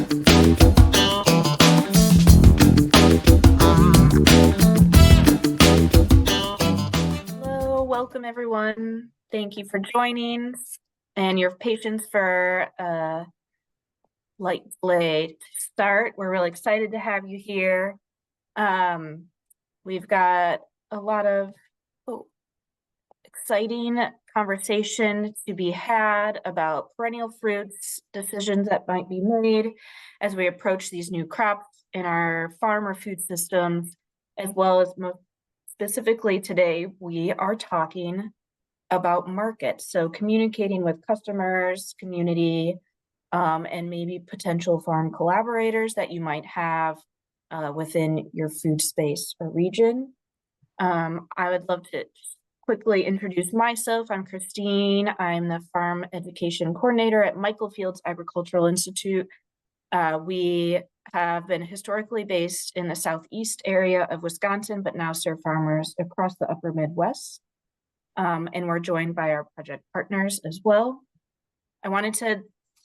Hello, welcome everyone. Thank you for joining and your patience for a light delay to start. We're really excited to have you here. We've got a lot of exciting conversation to be had about perennial fruits, decisions that might be made as we approach these new crops in our farm or food systems, as well as most specifically today, we are talking about markets. So communicating with customers, community, and maybe potential farm collaborators that you might have within your food space or region. I would love to quickly introduce myself. I'm Christine. I'm the Farm Education Coordinator at Michael Fields Agricultural Institute. We have been historically based in the southeast area of Wisconsin, but now serve farmers across the upper Midwest. And we're joined by our project partners as well. I wanted to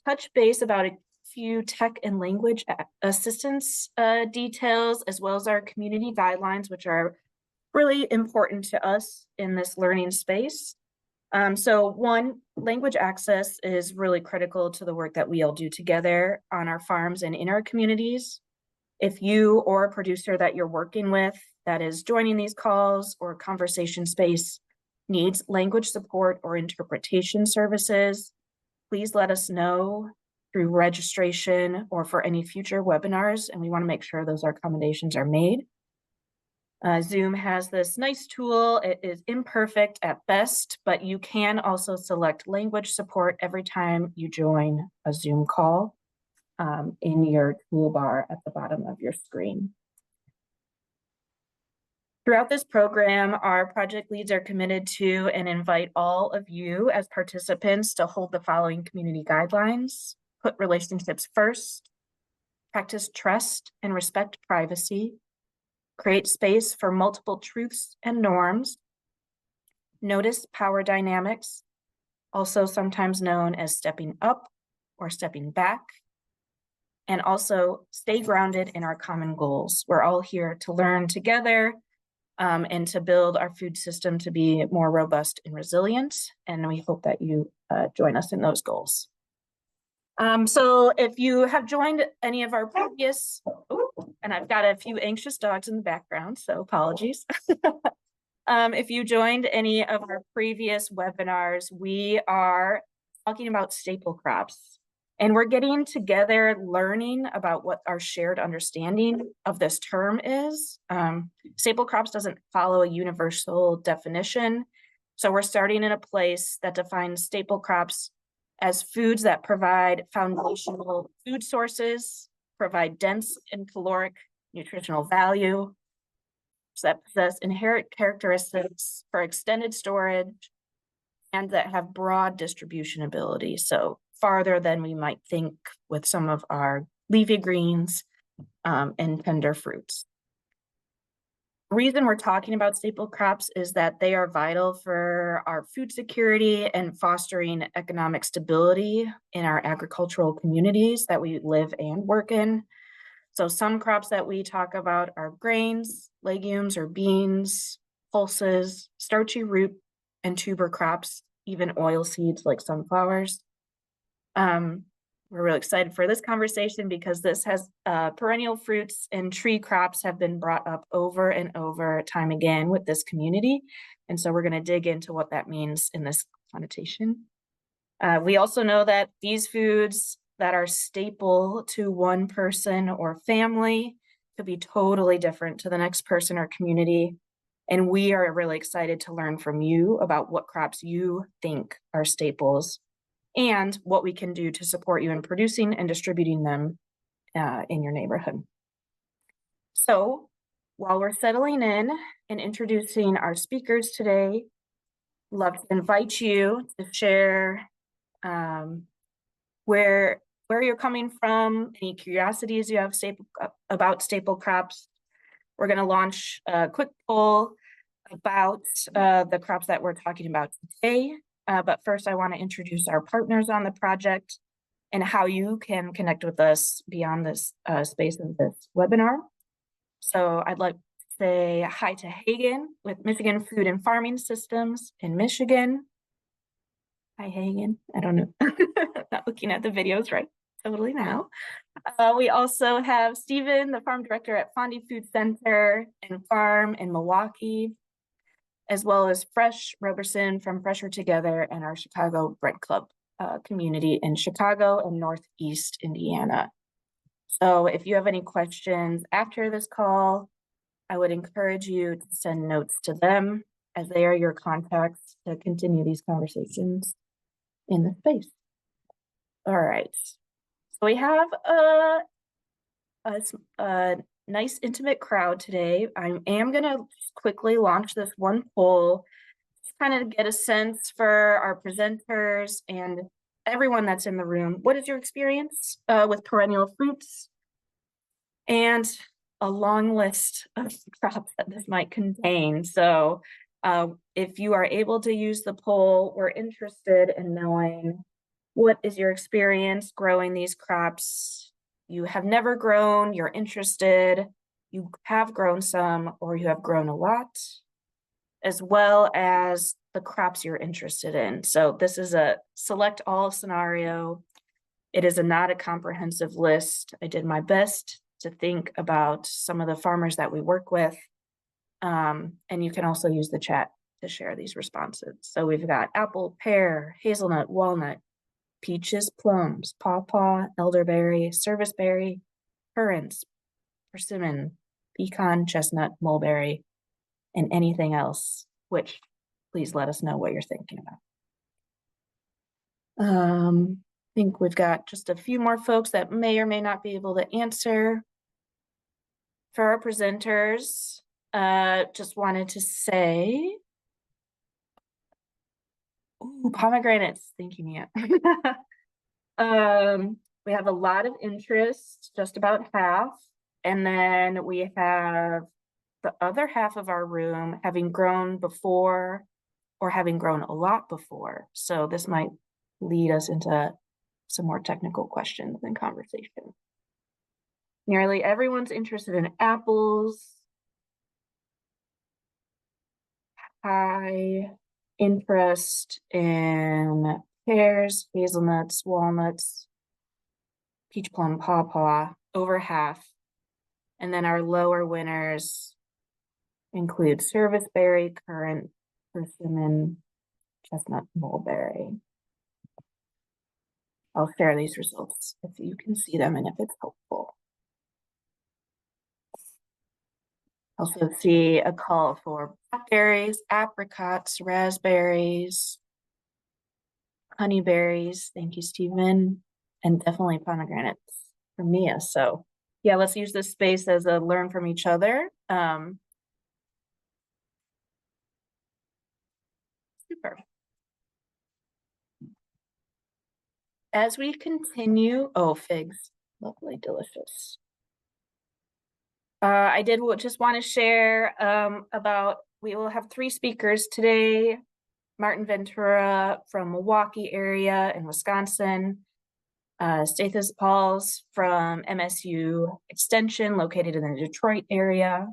touch base about a few tech and language assistance details, as well as our community guidelines, which are really important to us in this learning space. So one, language access is really critical to the work that we all do together on our farms and in our communities. If you or a producer that you're working with that is joining these calls or conversation space needs language support or interpretation services, please let us know through registration or for any future webinars, and we want to make sure those accommodations are made. Zoom has this nice tool. It is imperfect at best, but you can also select language support every time you join a Zoom call in your toolbar at the bottom of your screen. Throughout this program, our project leads are committed to and invite all of you as participants to hold the following community guidelines: put relationships first, practice trust and respect privacy, create space for multiple truths and norms, notice power dynamics, also sometimes known as stepping up or stepping back, and also stay grounded in our common goals. We're all here to learn together and to build our food system to be more robust and resilient, and we hope that you join us in those goals. So if you have joined any of our previous, and I've got a few anxious dogs in the background, so apologies. If you joined any of our previous webinars, we are talking about staple crops, and we're getting together learning about what our shared understanding of this term is. Staple crops doesn't follow a universal definition, so we're starting in a place that defines staple crops as foods that provide foundational food sources, provide dense and caloric nutritional value, that possess inherent characteristics for extended storage, and that have broad distribution ability, so farther than we might think with some of our leafy greens and tender fruits. The reason we're talking about staple crops is that they are vital for our food security and fostering economic stability in our agricultural communities that we live and work in. So some crops that we talk about are grains, legumes or beans, pulses, starchy root and tuber crops, even oil seeds like sunflowers. We're really excited for this conversation because this has perennial fruits and tree crops have been brought up over and over time again with this community. And so we're going to dig into what that means in this connotation. We also know that these foods that are staple to one person or family could be totally different to the next person or community. And we are really excited to learn from you about what crops you think are staples and what we can do to support you in producing and distributing them in your neighborhood. So while we're settling in and introducing our speakers today, I'd love to invite you to share where you're coming from, any curiosities you have about staple crops. We're going to launch a quick poll about the crops that we're talking about today. But first, I want to introduce our partners on the project and how you can connect with us beyond this space of this webinar. So I'd like to say hi to Hagen with Michigan Food and Farming Systems in Michigan. Hi, Hagen. I don't know. Not looking at the videos right totally now. We also have Stephen, the farm director at Fondy Food Center and Farm in Milwaukee, as well as Fresh Roberson from Fresher Together and our Chicago Bread Club community in Chicago and Northeast Indiana. So if you have any questions after this call, I would encourage you to send notes to them, as they are your contacts to continue these conversations in the space. All right. So we have a nice intimate crowd today. I am going to quickly launch this one poll, just kind of get a sense for our presenters and everyone that's in the room. What is your experience with perennial fruits? And a long list of crops that this might contain. So if you are able to use the poll, we're interested in knowing what is your experience growing these crops. You have never grown, you're interested, you have grown some, or you have grown a lot, as well as the crops you're interested in. So this is a select all scenario. It is not a comprehensive list. I did my best to think about some of the farmers that we work with. And you can also use the chat to share these responses. So we've got apple, pear, hazelnut, walnut, peaches, plums, pawpaw, elderberry, serviceberry, currants, persimmon, pecan, chestnut, mulberry, and anything else, which please let us know what you're thinking about. I think we've got just a few more folks that may or may not be able to answer. For our presenters, just wanted to say, ooh, pomegranates, thank you, Mia. We have a lot of interest, just about half. And then we have the other half of our room having grown before or having grown a lot before. So this might lead us into some more technical questions and conversation. Nearly everyone's interested in apples. High interest in pears, hazelnuts, walnuts, peach, plum, pawpaw, over half. And then our lower winners include serviceberry, currant, persimmon, chestnut, mulberry. I'll share these results if you can see them and if it's helpful. Also see a call for blackberries, apricots, raspberries, honeyberries. Thank you, Stephen. And definitely pomegranates from Mia. So yeah, let's use this space as a learn from each other. Super. As we continue, oh, figs, lovely, delicious. I did just want to share about, we will have 3 speakers today. Martin Ventura from Milwaukee area in Wisconsin, Stathis Pauls from MSU Extension located in the Detroit area,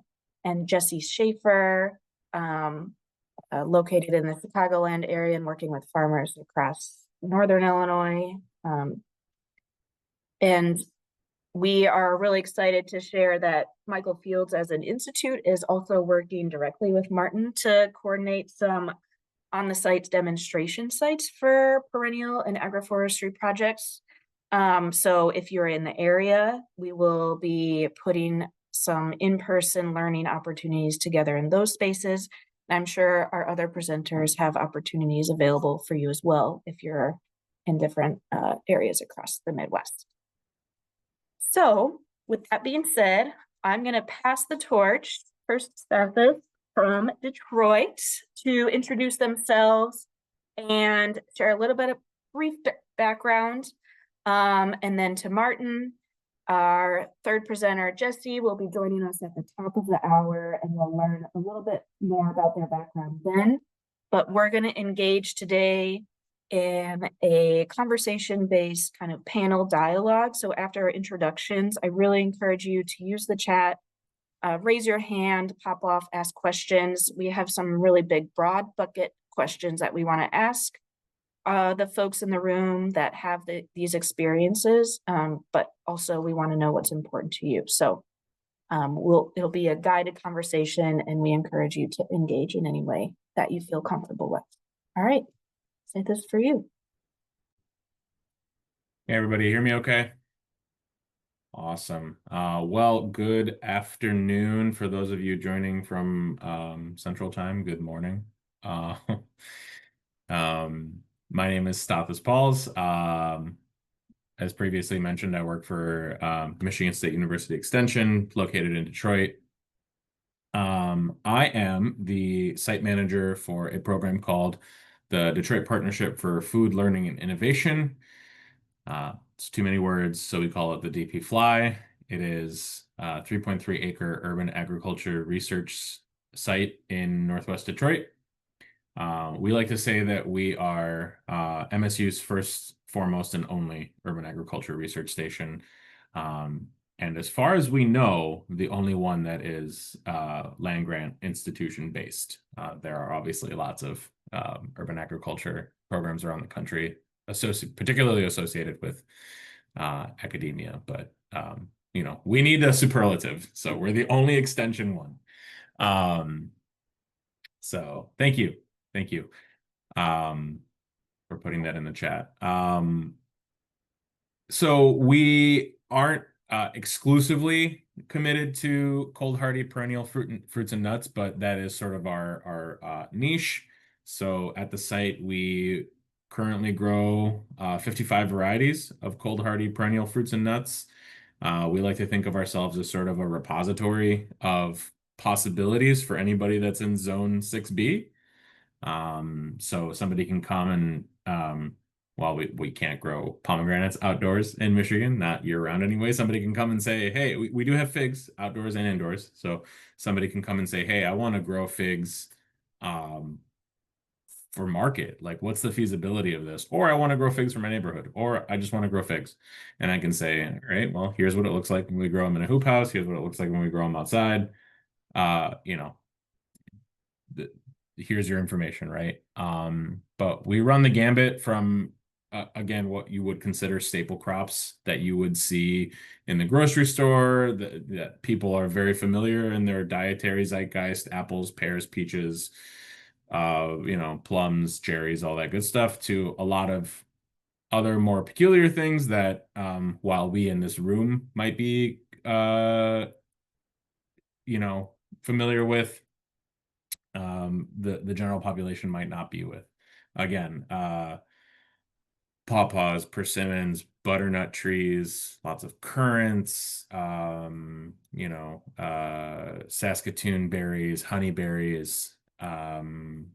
and Jesse Schaefer located in the Chicagoland area and working with farmers across Northern Illinois. And we are really excited to share that Michael Fields as an institute is also working directly with Martin to coordinate some on the sites demonstration sites for perennial and agroforestry projects. So if you're in the area, we will be putting some in-person learning opportunities together in those spaces. I'm sure our other presenters have opportunities available for you as well if you're in different areas across the Midwest. So with that being said, I'm going to pass the torch first to Stathis from Detroit to introduce themselves and share a little bit of brief background. And then to Martin, our third presenter, Jesse, will be joining us at the top of the hour, and we'll learn a little bit more about their background then. But we're going to engage today in a conversation-based kind of panel dialogue. So after our introductions, I really encourage you to use the chat, raise your hand, pop off, ask questions. We have some really big, broad bucket questions that we want to ask the folks in the room that have these experiences, but also we want to know what's important to you. So it'll be a guided conversation, and we encourage you to engage in any way that you feel comfortable with. All right, say this for you. Hey, everybody, hear me okay? Awesome. Well, good afternoon for those of you joining from Central Time. Good morning. My name is Stathis Pauls. As previously mentioned, I work for Michigan State University Extension, located in Detroit. I am the site manager for a program called the Detroit Partnership for Food, Learning, and Innovation. It's too many words, so we call it the DP Fly. It is a 3.3 acre urban agriculture research site in Northwest Detroit. We like to say that we are MSU's first, foremost, and only urban agriculture research station. And as far as we know, the only one that is land grant institution based. There are obviously lots of urban agriculture programs around the country, particularly associated with academia, but we need a superlative, so we're the only extension one. So thank you for putting that in the chat. So we aren't exclusively committed to cold hardy perennial fruits and nuts, but that is sort of our niche. So at the site, we currently grow 55 varieties of cold hardy perennial fruits and nuts. We like to think of ourselves as sort of a repository of possibilities for anybody that's in Zone 6B. So somebody can come and while we can't grow pomegranates outdoors in Michigan, not year round anyway, somebody can come and say, hey, we do have figs outdoors and indoors. So somebody can come and say, hey, I want to grow figs for market. Like, what's the feasibility of this? Or I want to grow figs for my neighborhood, or I just want to grow figs. And I can say, all right, well, here's what it looks like when we grow them in a hoop house. Here's what it looks like when we grow them outside. Here's your information, right? But we run the gambit from, again, what you would consider staple crops that you would see in the grocery store, that people are very familiar in their dietary zeitgeist: apples, pears, peaches, plums, cherries, all that good stuff, to a lot of other more peculiar things that, while we in this room might be, familiar with, the general population might not be with. Again, pawpaws, persimmons, butternut trees, lots of currants, Saskatoon berries, honeyberries,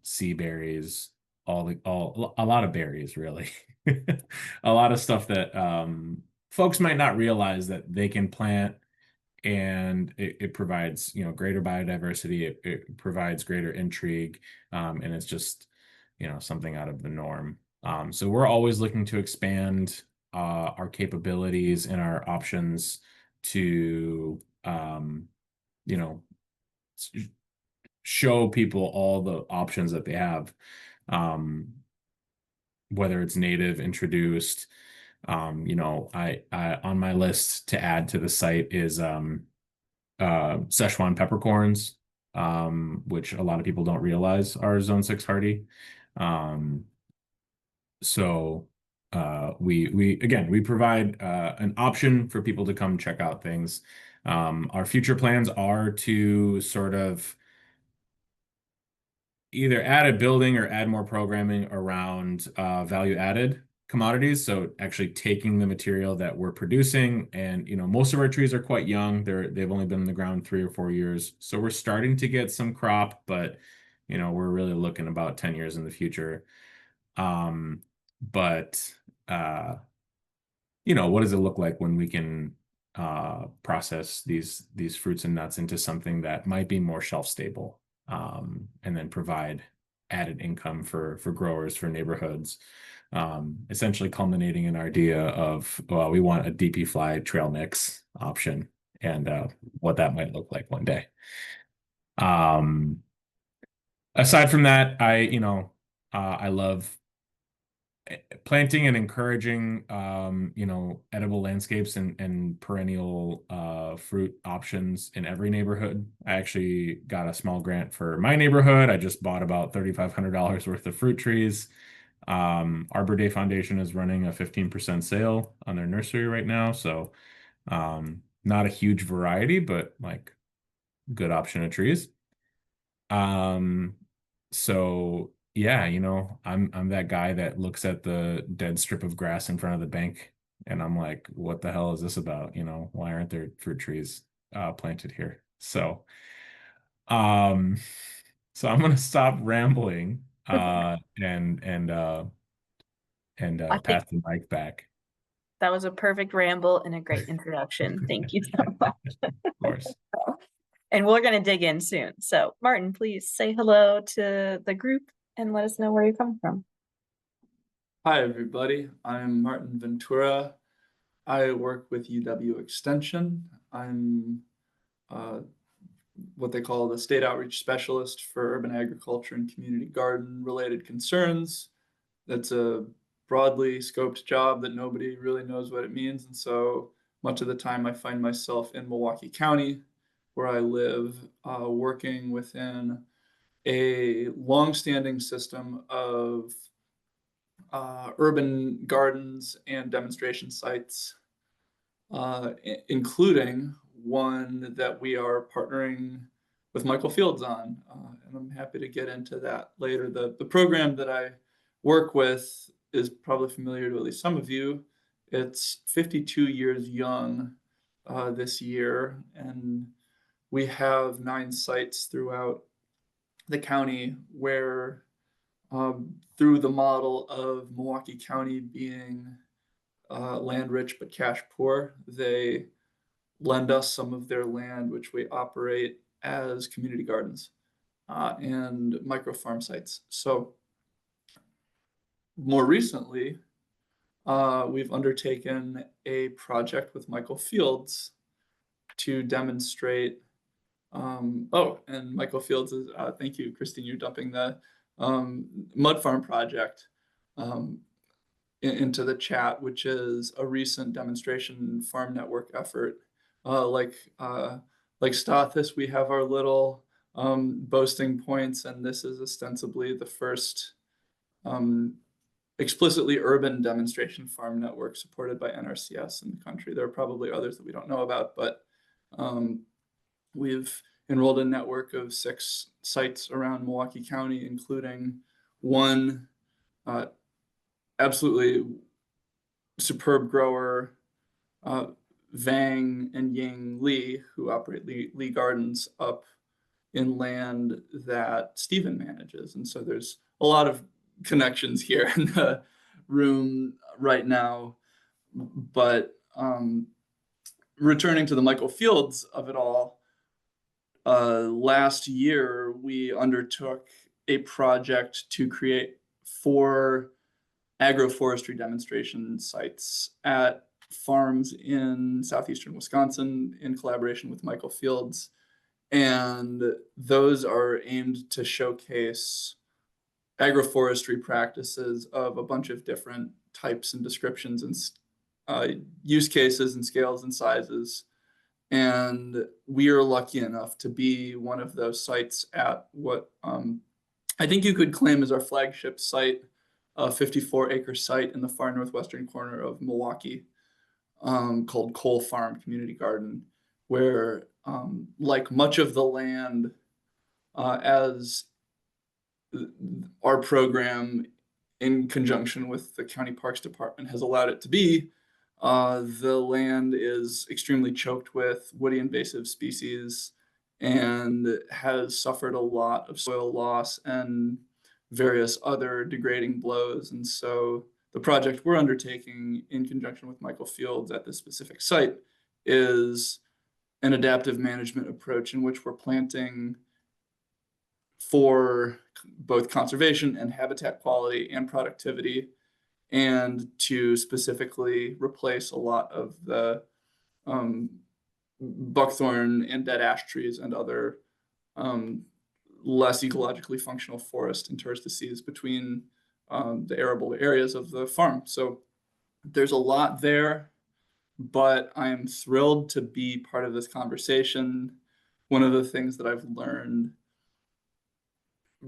sea berries, a lot of berries, really. A lot of stuff that folks might not realize that they can plant, and it provides greater biodiversity. It provides greater intrigue, and it's just something out of the norm. So we're always looking to expand our capabilities and our options to show people all the options that they have, whether it's native, introduced. I on my list to add to the site is Szechuan peppercorns, which a lot of people don't realize are Zone 6 hardy. So we provide an option for people to come check out things. Our future plans are to sort of either add a building or add more programming around value added commodities. So actually taking the material that we're producing, and most of our trees are quite young. They've only been in the ground 3 or 4 years. So we're starting to get some crop, but we're really looking about 10 years in the future. But what does it look like when we can process these fruits and nuts into something that might be more shelf stable, and then provide added income for growers, for neighborhoods. Essentially culminating in our idea of, well, we want a DP fly trail mix option, and what that might look like one day. Aside from that, I love planting and encouraging, edible landscapes and perennial fruit options in every neighborhood. I actually got a small grant for my neighborhood. I just bought about $3,500 worth of fruit trees. Arbor Day Foundation is running a 15% sale on their nursery right now. So not a huge variety, but like good option of trees. Um, so yeah, I'm that guy that looks at the dead strip of grass in front of the bank and I'm like, what the hell is this about? Why aren't there fruit trees planted here? Um, so I'm gonna stop rambling and I think pass the mic back, that was a perfect ramble and a great introduction. Thank you so much. of course. And we're going to dig in soon. So, Martin, please say hello to the group and let us know where you come from. Hi, everybody. I'm Martin Ventura. I work with UW Extension. I'm what they call the state outreach specialist for urban agriculture and community garden related concerns. That's a broadly scoped job that nobody really knows what it means. And so much of the time I find myself in Milwaukee County, where I live, working within a longstanding system of urban gardens and demonstration sites, including one that we are partnering with Michael Fields on. And I'm happy to get into that later. The program that I work with is probably familiar to at least some of you. It's 52 years young this year, and we have 9 sites throughout the county where through the model of Milwaukee County being land rich but cash poor, they lend us some of their land, which we operate as community gardens and micro farm sites. So more recently, we've undertaken a project with Michael Fields to demonstrate. And Michael Fields is, thank you, Christine, you're dumping the mud farm project into the chat, which is a recent demonstration farm network effort. Like Stathis, we have our little boasting points, and this is ostensibly the first explicitly urban demonstration farm network supported by NRCS in the country. There are probably others that we don't know about, but we've enrolled a network of 6 sites around Milwaukee County, including one absolutely superb grower, Vang and Ying Lee, who operate Lee Gardens up in land that Stephen manages. And so there's a lot of connections here in the room right now. But returning to the Michael Fields of it all, last year we undertook a project to create 4 agroforestry demonstration sites at farms in southeastern Wisconsin in collaboration with Michael Fields. And those are aimed to showcase agroforestry practices of a bunch of different types and descriptions and use cases and scales and sizes. And we are lucky enough to be one of those sites at what I think you could claim as our flagship site, a 54-acre site in the far northwestern corner of Milwaukee called Cole Farm Community Garden, where like much of the land as our program in conjunction with the County Parks Department has allowed it to be, the land is extremely choked with woody invasive species and has suffered a lot of soil loss and various other degrading blows. And so the project we're undertaking in conjunction with Michael Fields at this specific site is an adaptive management approach in which we're planting for both conservation and habitat quality and productivity, and to specifically replace a lot of the buckthorn and dead ash trees and other less ecologically functional forest interstices between the arable areas of the farm. So there's a lot there, but I am thrilled to be part of this conversation. One of the things that I've learned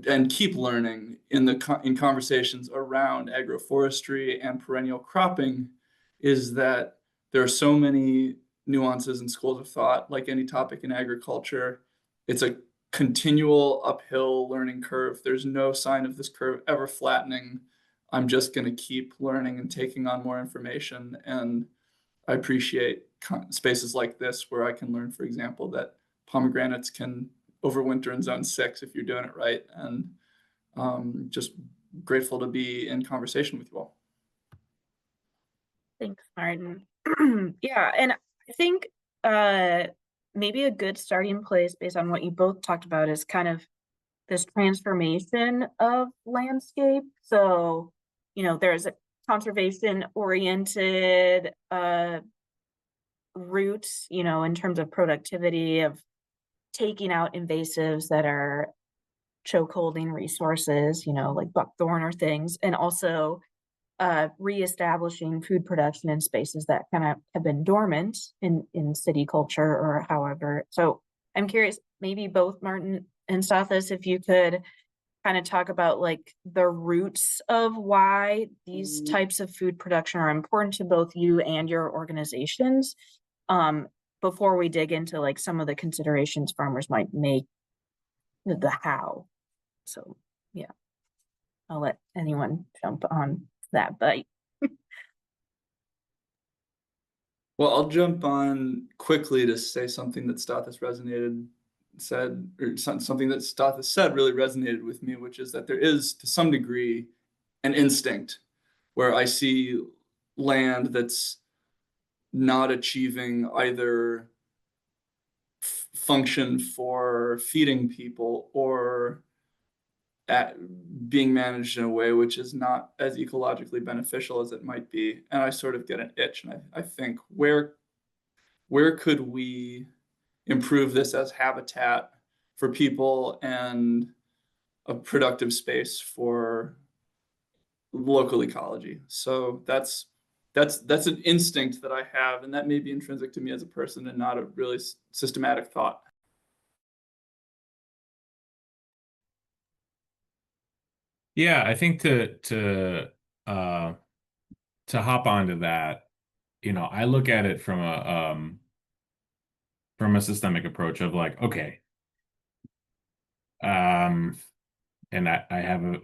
and keep learning in conversations around agroforestry and perennial cropping is that there are so many nuances and schools of thought. Like any topic in agriculture, it's a continual uphill learning curve. There's no sign of this curve ever flattening. I'm just going to keep learning and taking on more information, and I appreciate spaces like this where I can learn, for example, that pomegranates can overwinter in zone 6 if you're doing it right. And just grateful to be in conversation with you all. Thanks, Martin. Yeah, and I think maybe a good starting place based on what you both talked about is kind of this transformation of landscape. So, there's a conservation-oriented route, in terms of productivity, of taking out invasives that are chokeholding resources, like buckthorn or things, and also reestablishing food production in spaces that kind of have been dormant in city culture or however. So I'm curious, maybe both Martin and Stathis, if you could kind of talk about like the roots of why these types of food production are important to both you and your organizations, before we dig into like some of the considerations farmers might make, the how. So yeah, I'll let anyone jump on that bite. Well, I'll jump on quickly to say something that something that Stathis said really resonated with me, which is that there is, to some degree, an instinct where I see land that's not achieving either function for feeding people or being managed in a way which is not as ecologically beneficial as it might be. And I sort of get an itch, and I think, where could we improve this as habitat for people and a productive space for local ecology? So that's an instinct that I have, and that may be intrinsic to me as a person and not a really systematic thought. Yeah, I think to hop onto that, I look at it from a systemic approach of like, okay, and I have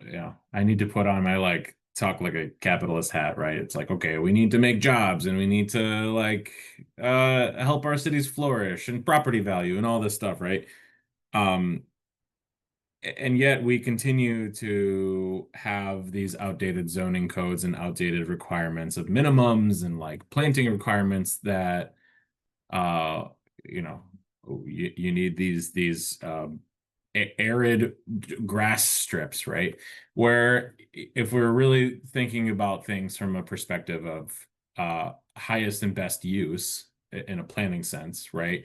I need to put on my like talk like a capitalist hat, right? It's like, okay, we need to make jobs and we need to like help our cities flourish and property value and all this stuff, right? And yet we continue to have these outdated zoning codes and outdated requirements of minimums and like planting requirements that you need these arid grass strips, right? Where if we're really thinking about things from a perspective of highest and best use in a planning sense, right?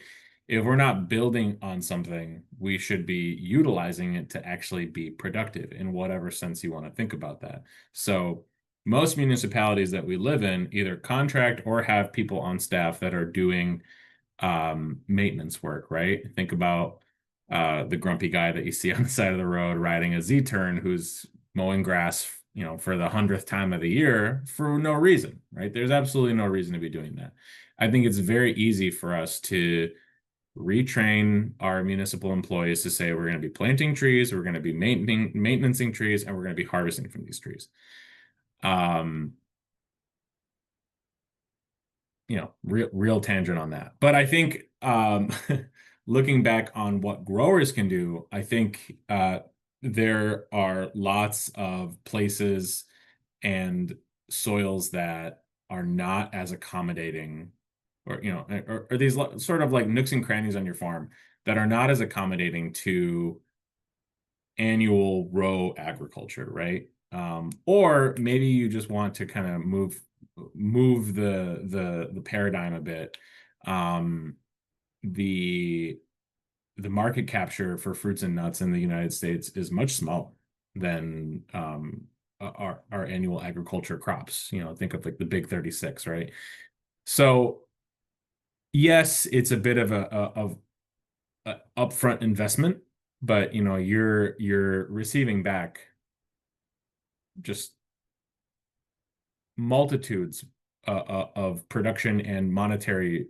If we're not building on something, we should be utilizing it to actually be productive in whatever sense you want to think about that. So most municipalities that we live in either contract or have people on staff that are doing maintenance work, right? Think about the grumpy guy that you see on the side of the road riding a Z-turn who's mowing grass, for the 100th time of the year for no reason, right? There's absolutely no reason to be doing that. I think it's very easy for us to retrain our municipal employees to say we're going to be planting trees, we're going to be maintaining trees, and we're going to be harvesting from these trees. Real tangent on that. But I think looking back on what growers can do, I think there are lots of places and soils that are not as accommodating, or these sort of like nooks and crannies on your farm that are not as accommodating to annual row agriculture, right? Or maybe you just want to kind of move the paradigm a bit. The market capture for fruits and nuts in the United States is much smaller than our annual agriculture crops. You know, think of like the big 36, right? So yes, it's a bit of a upfront investment, but you know, you're receiving back just multitudes of production and monetary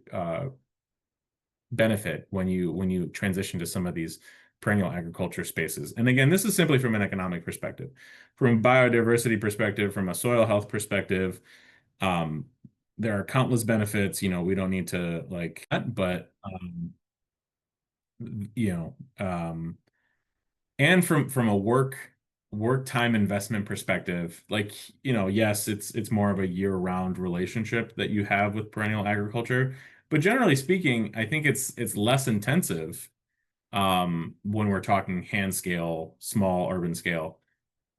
benefit when you transition to some of these perennial agriculture spaces. And again, this is simply from an economic perspective, from a biodiversity perspective, from a soil health perspective. There are countless benefits, you know, we don't need to like that, but you know, and from a work time investment perspective, like, you know, yes, it's more of a year-round relationship that you have with perennial agriculture, but generally speaking, I think it's less intensive when we're talking hand scale, small urban scale.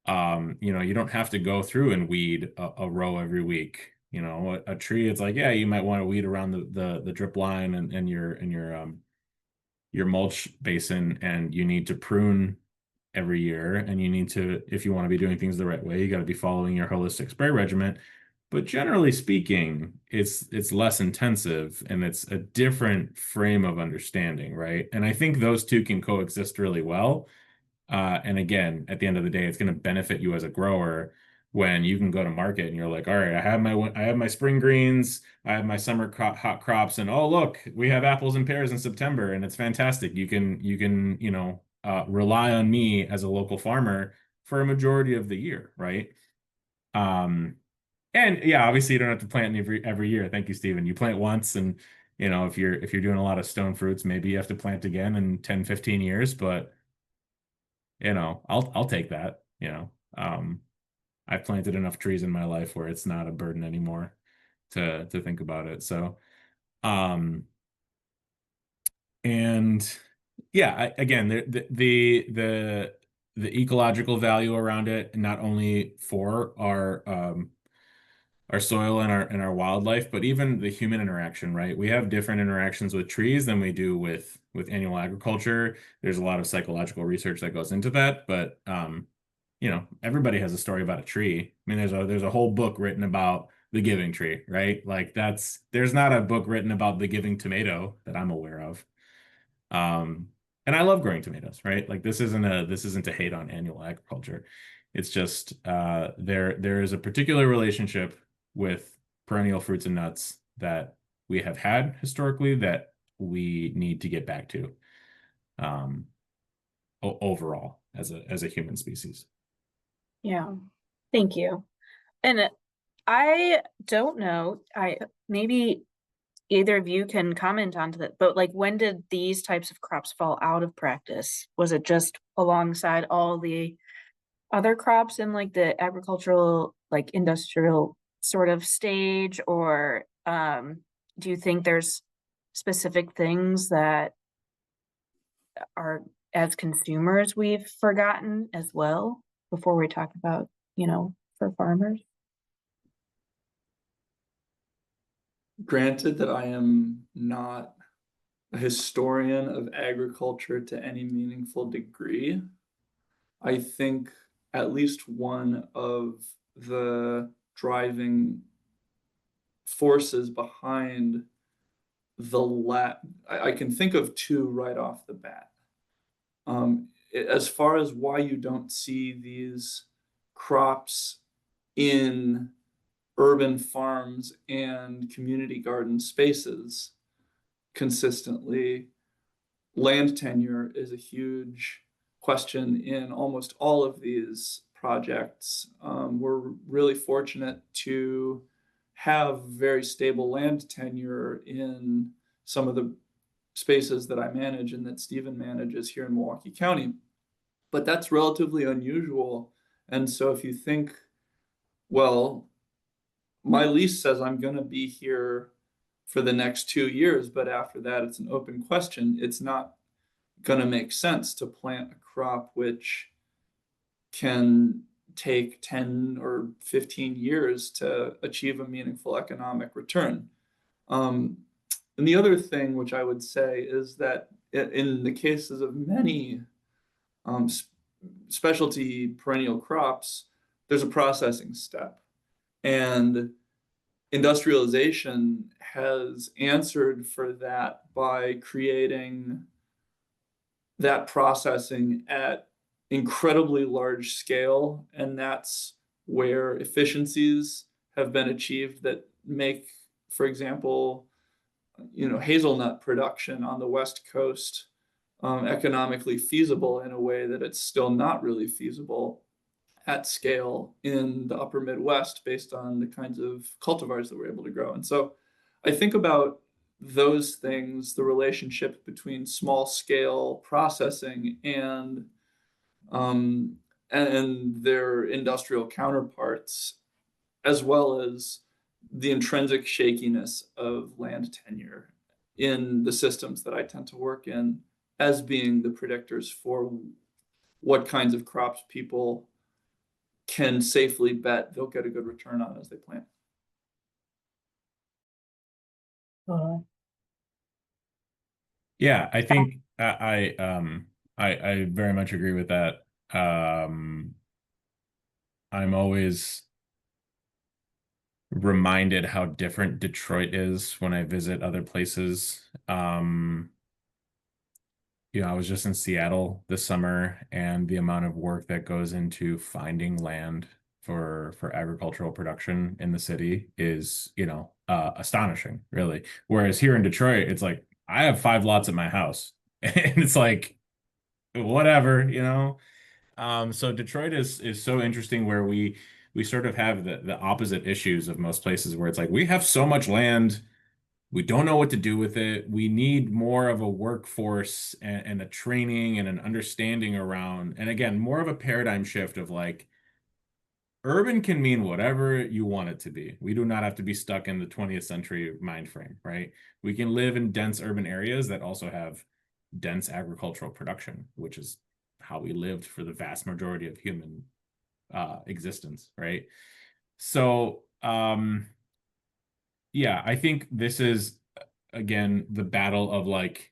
You know, you don't have to go through and weed a row every week. You know, a tree, it's like, yeah, you might want to weed around the drip line and your mulch basin, and you need to prune every year, and you need to, if you want to be doing things the right way, you got to be following your holistic spray regimen. But generally speaking, it's less intensive and it's a different frame of understanding, right? And I think those two can coexist really well. And again, at the end of the day, it's going to benefit you as a grower when you can go to market and you're like, all right, I have my spring greens, I have my summer hot crops, and oh look, we have apples and pears in September, and it's fantastic. You can rely on me as a local farmer for a majority of the year, right? Um, and yeah, obviously you don't have to plant every year. Thank you, Stephen. You plant once, and you know, if you're doing a lot of stone fruits, maybe you have to plant again in 10, 15 years, but you know, I'll take that, you know. I've planted enough trees in my life where it's not a burden anymore to think about it. So, um, and yeah, again, the ecological value around it, not only for our soil and our wildlife, but even the human interaction, right? We have different interactions with trees than we do with annual agriculture. There's a lot of psychological research that goes into that, but you know, everybody has a story about a tree. I mean, there's a whole book written about the giving tree, right? Like there's not a book written about the giving tomato that I'm aware of. And I love growing tomatoes, right? Like this isn't a hate on annual agriculture. It's just there is a particular relationship with perennial fruits and nuts that we have had historically that we need to get back to overall as a human species. Yeah, thank you. And I don't know, maybe either of you can comment on that, but like when did these types of crops fall out of practice? Was it just alongside all the other crops in like the agricultural, like industrial sort of stage, or do you think there's specific things that are, as consumers, we've forgotten as well before we talk about, you know, for farmers? Granted that I am not a historian of agriculture to any meaningful degree, I think at least one of the driving forces behind I can think of two right off the bat. As far as why you don't see these crops in urban farms and community garden spaces consistently, land tenure is a huge question in almost all of these projects. We're really fortunate to have very stable land tenure in some of the spaces that I manage and that Stephen manages here in Milwaukee County. But that's relatively unusual. And so if you think, well, my lease says I'm going to be here for the next 2 years, but after that, it's an open question. It's not going to make sense to plant a crop which can take 10 or 15 years to achieve a meaningful economic return. And the other thing which I would say is that in the cases of many specialty perennial crops, there's a processing step. And industrialization has answered for that by creating that processing at incredibly large scale. And that's where efficiencies have been achieved that make, for example, hazelnut production on the West Coast economically feasible in a way that it's still not really feasible at scale in the upper Midwest based on the kinds of cultivars that we're able to grow. And so I think about those things, the relationship between small scale processing and their industrial counterparts, as well as the intrinsic shakiness of land tenure in the systems that I tend to work in, as being the predictors for what kinds of crops people can safely bet they'll get a good return on as they plant. Yeah, I think I very much agree with that. I'm always reminded how different Detroit is when I visit other places. I was just in Seattle this summer, and the amount of work that goes into finding land for agricultural production in the city is, astonishing, really. Whereas here in Detroit, it's like I have 5 lots at my house, and it's like whatever. So Detroit is so interesting, where we sort of have the opposite issues of most places, where it's like we have so much land. We don't know what to do with it. We need more of a workforce and a training and an understanding around, and again, more of a paradigm shift of like urban can mean whatever you want it to be. We do not have to be stuck in the 20th century mind frame, right? We can live in dense urban areas that also have dense agricultural production, which is how we lived for the vast majority of human existence, right? So, yeah, I think this is, again, the battle of like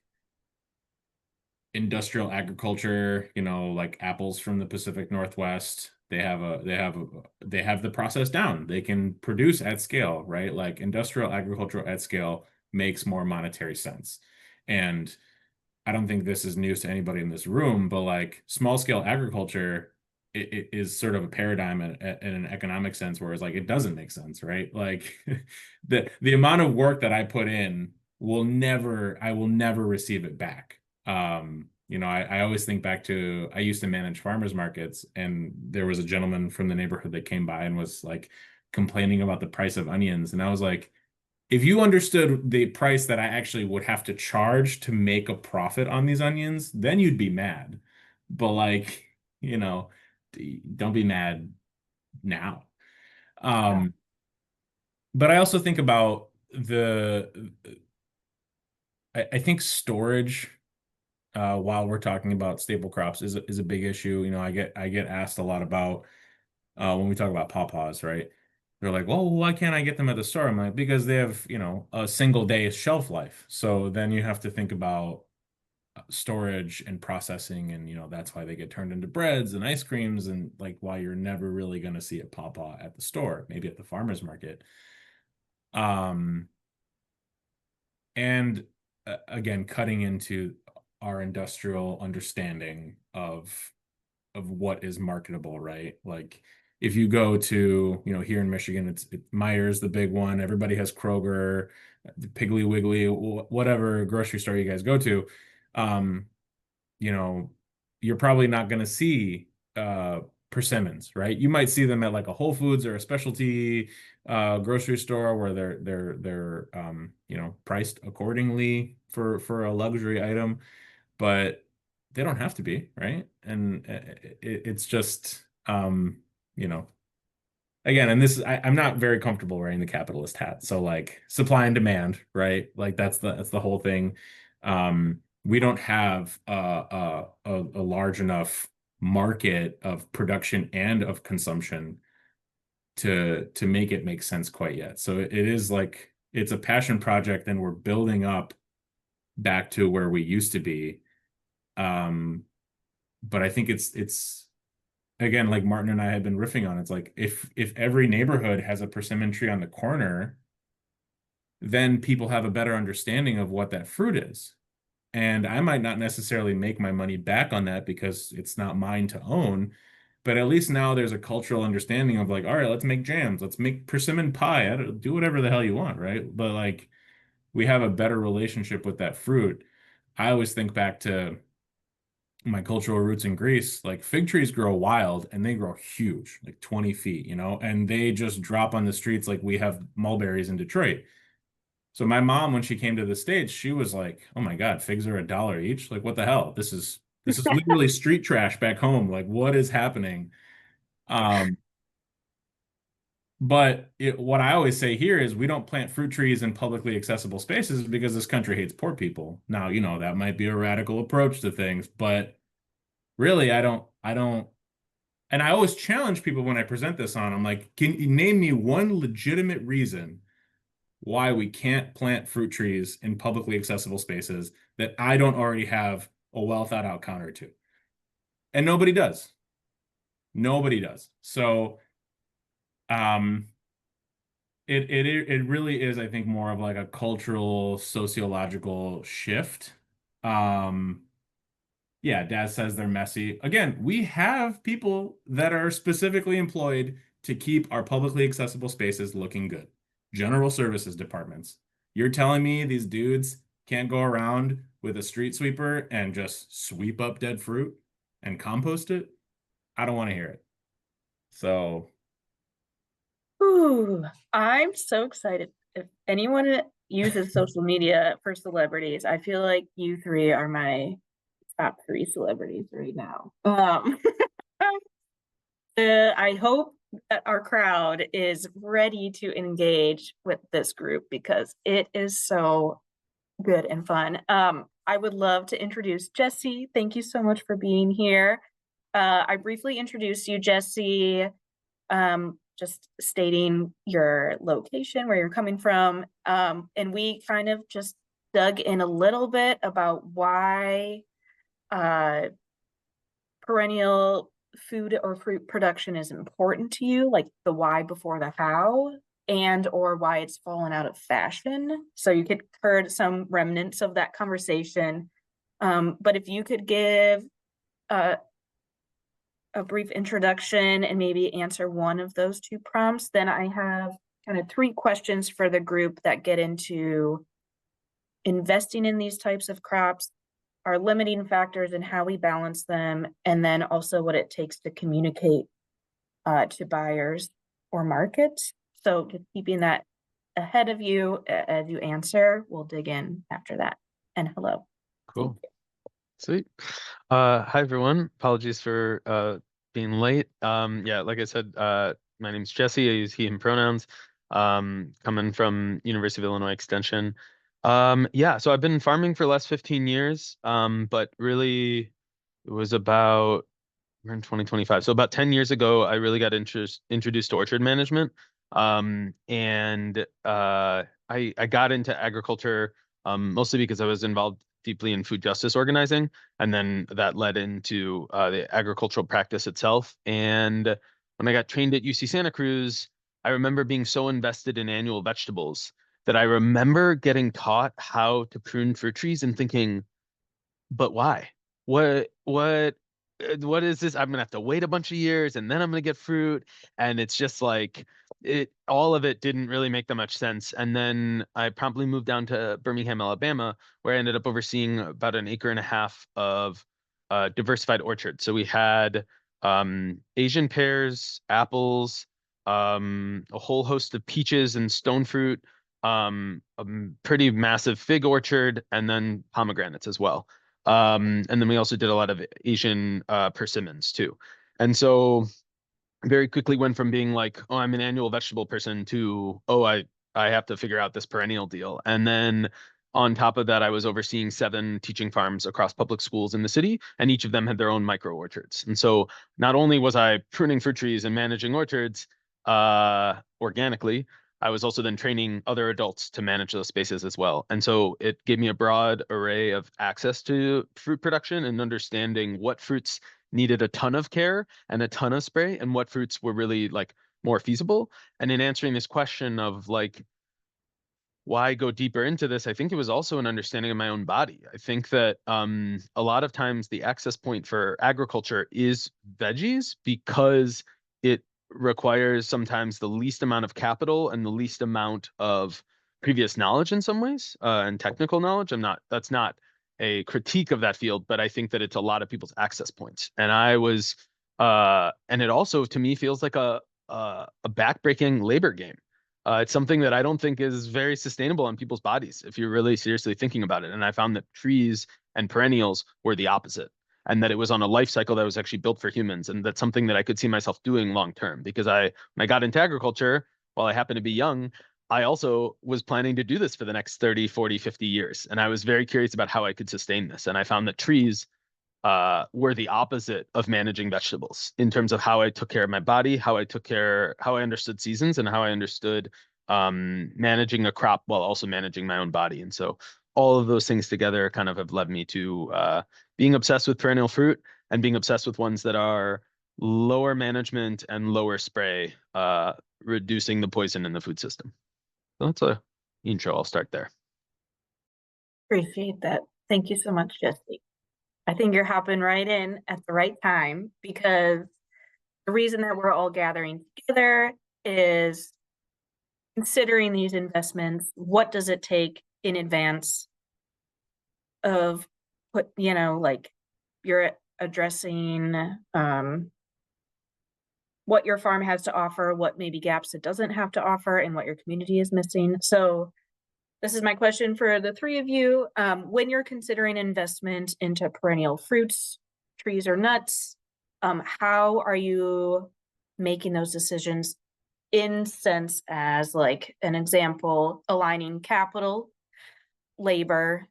industrial agriculture, like apples from the Pacific Northwest. They have the process down. They can produce at scale, right? Like industrial agriculture at scale makes more monetary sense. And I don't think this is news to anybody in this room, but like small scale agriculture, it is sort of a paradigm in an economic sense, where it's like it doesn't make sense, right? Like the amount of work that I put in I will never receive it back. I always think back to, I used to manage farmers markets, and there was a gentleman from the neighborhood that came by and was like complaining about the price of onions, and I was like, if you understood the price that I actually would have to charge to make a profit on these onions, then you'd be mad. But like, don't be mad now. But I also think about I think storage, while we're talking about staple crops, is a big issue. I get asked a lot about, when we talk about pawpaws, right? They're like, well, why can't I get them at the store? I'm like, because they have, a single day shelf life. So then you have to think about storage and processing, and that's why they get turned into breads and ice creams, and like why you're never really going to see a pawpaw at the store, maybe at the farmer's market. And again, cutting into our industrial understanding of what is marketable, right? Like if you go to, here in Michigan, it's Meijer's the big one. Everybody has Kroger, Piggly Wiggly, whatever grocery store you guys go to. You're probably not going to see persimmons, right? You might see them at like a Whole Foods or a specialty grocery store, where they're priced accordingly for a luxury item, but they don't have to be, right? And it's just again, and I'm not very comfortable wearing the capitalist hat. So like supply and demand, right? Like that's the whole thing. We don't have a large enough market of production and of consumption to make it make sense quite yet. So it is like it's a passion project, and we're building up back to where we used to be. But I think it's again, like Martin and I had been riffing on, it's like if every neighborhood has a persimmon tree on the corner, then people have a better understanding of what that fruit is. And I might not necessarily make my money back on that because it's not mine to own, but at least now there's a cultural understanding of like, all right, let's make jams, let's make persimmon pie. I don't, do whatever the hell you want, right? But like we have a better relationship with that fruit. I always think back to my cultural roots in Greece. Like fig trees grow wild and they grow huge, like 20 feet, you know, and they just drop on the streets like we have mulberries in Detroit. So my mom, when she came to the States, she was like, "Oh my God, figs are $1 each. Like, what the hell? This is literally street trash back home. Like, what is happening?" Um, but what I always say here is we don't plant fruit trees in publicly accessible spaces because this country hates poor people. Now, you know, that might be a radical approach to things, but really, I don't, and I always challenge people when I present this on. I'm like, can you name me one legitimate reason why we can't plant fruit trees in publicly accessible spaces that I don't already have a well thought out counter to? And nobody does. Nobody does. So um it really is, I think, more of like a cultural sociological shift. Um Yeah, Dad says they're messy. Again, we have people that are specifically employed to keep our publicly accessible spaces looking good. General services departments. You're telling me these dudes can't go around with a street sweeper and just sweep up dead fruit and compost it? I don't want to hear it. So, Ooh, I'm so excited. If anyone uses social media for celebrities, I feel like you three are my top three celebrities right now. I hope that our crowd is ready to engage with this group because it is so good and fun. I would love to introduce Jesse. Thank you so much for being here. I briefly introduced you, Jesse, just stating your location, where you're coming from. And we kind of just dug in a little bit about why perennial food or fruit production is important to you, like the why before the how, and or why it's fallen out of fashion. So you could heard some remnants of that conversation. But if you could give a brief introduction and maybe answer one of those two prompts, then I have kind of three questions for the group that get into investing in these types of crops, our limiting factors and how we balance them, and then also what it takes to communicate to buyers or markets. So just keeping that ahead of you as you answer, we'll dig in after that. And hello. Cool. Sweet. Hi everyone. Apologies for being late. Yeah, like I said, my name's Jesse. I use he, him pronouns. Coming from University of Illinois Extension. Yeah, so I've been farming for the last 15 years. But really it was about we're in 2025. So about 10 years ago, I really got introduced to orchard management. And I got into agriculture mostly because I was involved deeply in food justice organizing, and then that led into the agricultural practice itself. And when I got trained at UC Santa Cruz, I remember being so invested in annual vegetables that I remember getting taught how to prune fruit trees and thinking, but why? What is this? I'm gonna have to wait a bunch of years and then I'm gonna get fruit. And it's just like all of it didn't really make that much sense. And then I promptly moved down to Birmingham, Alabama, where I ended up overseeing about an acre and a half of diversified orchards. So we had Asian pears, apples, a whole host of peaches and stone fruit, a pretty massive fig orchard, and then pomegranates as well. And then we also did a lot of Asian persimmons too. And so very quickly went from being like, oh, I'm an annual vegetable person to, oh, I have to figure out this perennial deal. And then On top of that, I was overseeing 7 teaching farms across public schools in the city, and each of them had their own micro orchards. And so not only was I pruning fruit trees and managing orchards organically, I was also then training other adults to manage those spaces as well. And so it gave me a broad array of access to fruit production and understanding what fruits needed a ton of care and a ton of spray and what fruits were really like more feasible. And in answering this question of like, why go deeper into this, I think it was also an understanding of my own body. I think that a lot of times the access point for agriculture is veggies because it requires sometimes the least amount of capital and the least amount of previous knowledge in some ways, and technical knowledge. That's not a critique of that field, but I think that it's a lot of people's access points. And and it also to me feels like a backbreaking labor game. It's something that I don't think is very sustainable on people's bodies if you're really seriously thinking about it. And I found that trees and perennials were the opposite, and that it was on a life cycle that was actually built for humans. And that's something that I could see myself doing long term, because when I got into agriculture, while I happened to be young, I also was planning to do this for the next 30, 40, 50 years. And I was very curious about how I could sustain this. And I found that trees were the opposite of managing vegetables in terms of how I took care of my body, how I understood seasons, and how I understood managing a crop while also managing my own body. And so all of those things together kind of have led me to being obsessed with perennial fruit and being obsessed with ones that are lower management and lower spray, reducing the poison in the food system. So that's a intro. I'll start there. Appreciate that. Thank you so much, Jesse. I think you're hopping right in at the right time, because the reason that we're all gathering together is considering these investments. What does it take in advance of like you're addressing what your farm has to offer, what maybe gaps it doesn't have to offer, and what your community is missing. So this is my question for the 3 of you. When you're considering investment into perennial fruits, trees, or nuts, how are you making those decisions in sense as, like, an example, aligning capital, labor,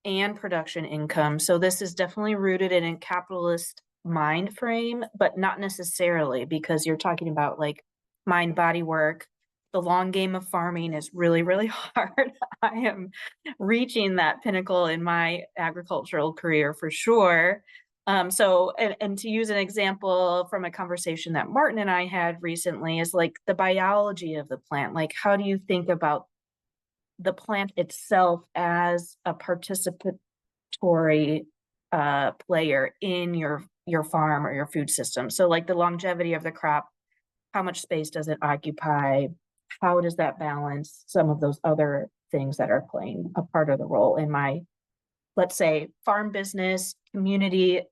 and production income? So this is definitely rooted in a capitalist mind frame, but not necessarily, because you're talking about like mind body work. The long game of farming is really, really hard. I am reaching that pinnacle in my agricultural career for sure. So to use an example from a conversation that Martin and I had recently is like the biology of the plant. Like, how do you think about the plant itself as a participatory player in your farm or your food system? So like the longevity of the crop, how much space does it occupy? How does that balance some of those other things that are playing a part of the role in my, let's say, farm business, community,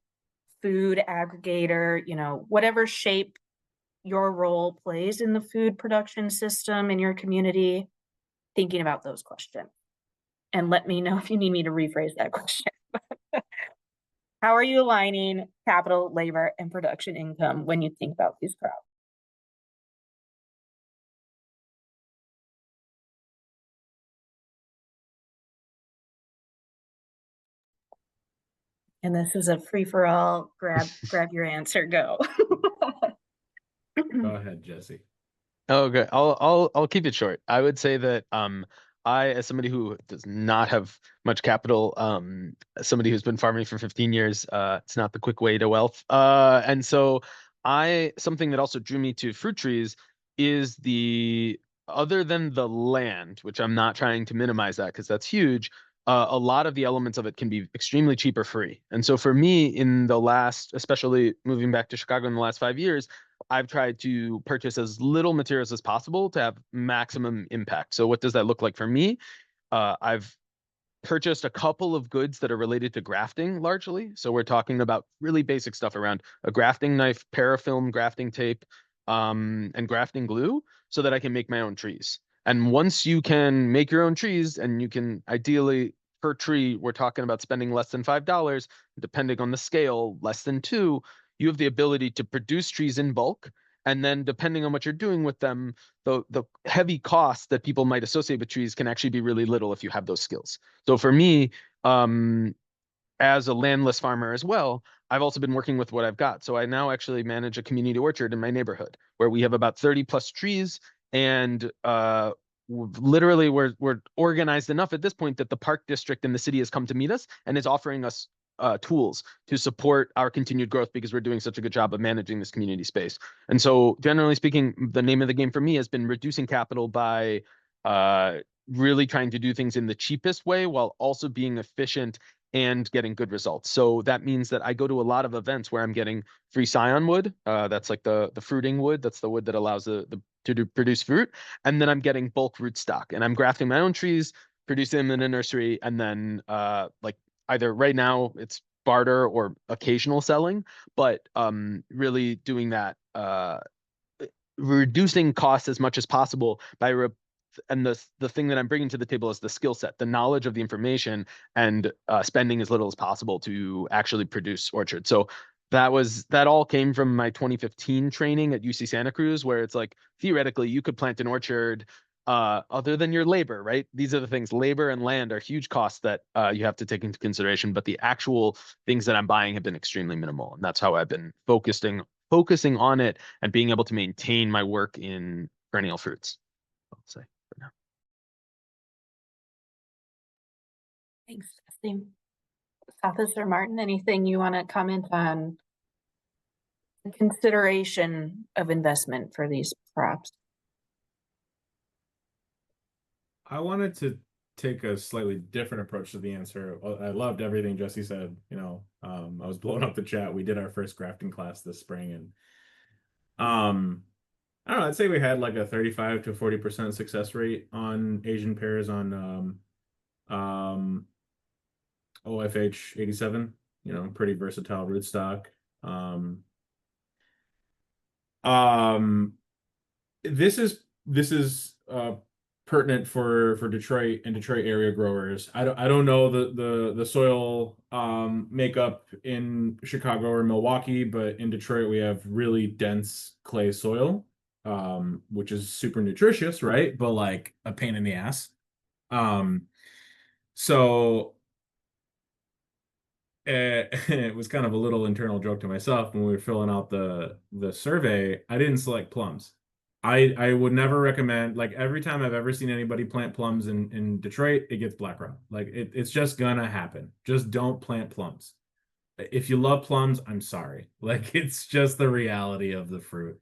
food aggregator, whatever shape your role plays in the food production system in your community, thinking about those questions. And let me know if you need me to rephrase that question. How are you aligning capital, labor, and production income when you think about these crops? And this is a free-for-all, grab your answer, go. Go ahead, Jesse. Okay, I'll keep it short. I would say that I, as somebody who does not have much capital, as somebody who's been farming for 15 years, it's not the quick way to wealth. And so something that also drew me to fruit trees is other than the land, which I'm not trying to minimize that because that's huge, a lot of the elements of it can be extremely cheap or free. And so for me, especially moving back to Chicago in the last 5 years, I've tried to purchase as little materials as possible to have maximum impact. So what does that look like for me? I've purchased a couple of goods that are related to grafting largely. So we're talking about really basic stuff around a grafting knife, parafilm grafting tape, and grafting glue so that I can make my own trees. And once you can make your own trees, and you can ideally, per tree, we're talking about spending less than $5, depending on the scale, less than $2, you have the ability to produce trees in bulk And then depending on what you're doing with them, the heavy cost that people might associate with trees can actually be really little if you have those skills. So for me, as a landless farmer as well, I've also been working with what I've got. So I now actually manage a community orchard in my neighborhood where we have about 30 plus trees, and literally we're organized enough at this point that the park district in the city has come to meet us and is offering us tools to support our continued growth because we're doing such a good job of managing this community space. And so generally speaking, the name of the game for me has been reducing capital by really trying to do things in the cheapest way while also being efficient and getting good results. So that means that I go to a lot of events where I'm getting free scion wood. That's like the fruiting wood. That's the wood that allows produce fruit. And then I'm getting bulk rootstock, and I'm grafting my own trees, producing them in a nursery, and then like either right now it's barter or occasional selling, but really doing that, reducing costs as much as possible by and the thing that I'm bringing to the table is the skill set, the knowledge of the information, and spending as little as possible to actually produce orchards. So that all came from my 2015 training at UC Santa Cruz, where it's like theoretically you could plant an orchard other than your labor, right? These are the things. Labor and land are huge costs that you have to take into consideration, but the actual things that I'm buying have been extremely minimal, and that's how I've been focusing on it and being able to maintain my work in perennial fruits, I'll say. Thanks, Jesse. Officer or Martin, anything you want to comment on the consideration of investment for these crops? I wanted to take a slightly different approach to the answer. I loved everything Jesse said. I was blowing up the chat. We did our first grafting class this spring, and I don't know, I'd say we had like a 35 to 40% success rate on Asian pears on OFH 87, pretty versatile rootstock. This is pertinent for Detroit and Detroit area growers. I don't know the soil makeup in Chicago or Milwaukee, but in Detroit we have really dense clay soil, which is super nutritious, right? But like a pain in the ass. So it was kind of a little internal joke to myself when we were filling out the survey. I didn't select plums. I would never recommend, like every time I've ever seen anybody plant plums in Detroit, it gets black rot. Like it's just gonna happen. Just don't plant plums. If you love plums, I'm sorry. Like it's just the reality of the fruit.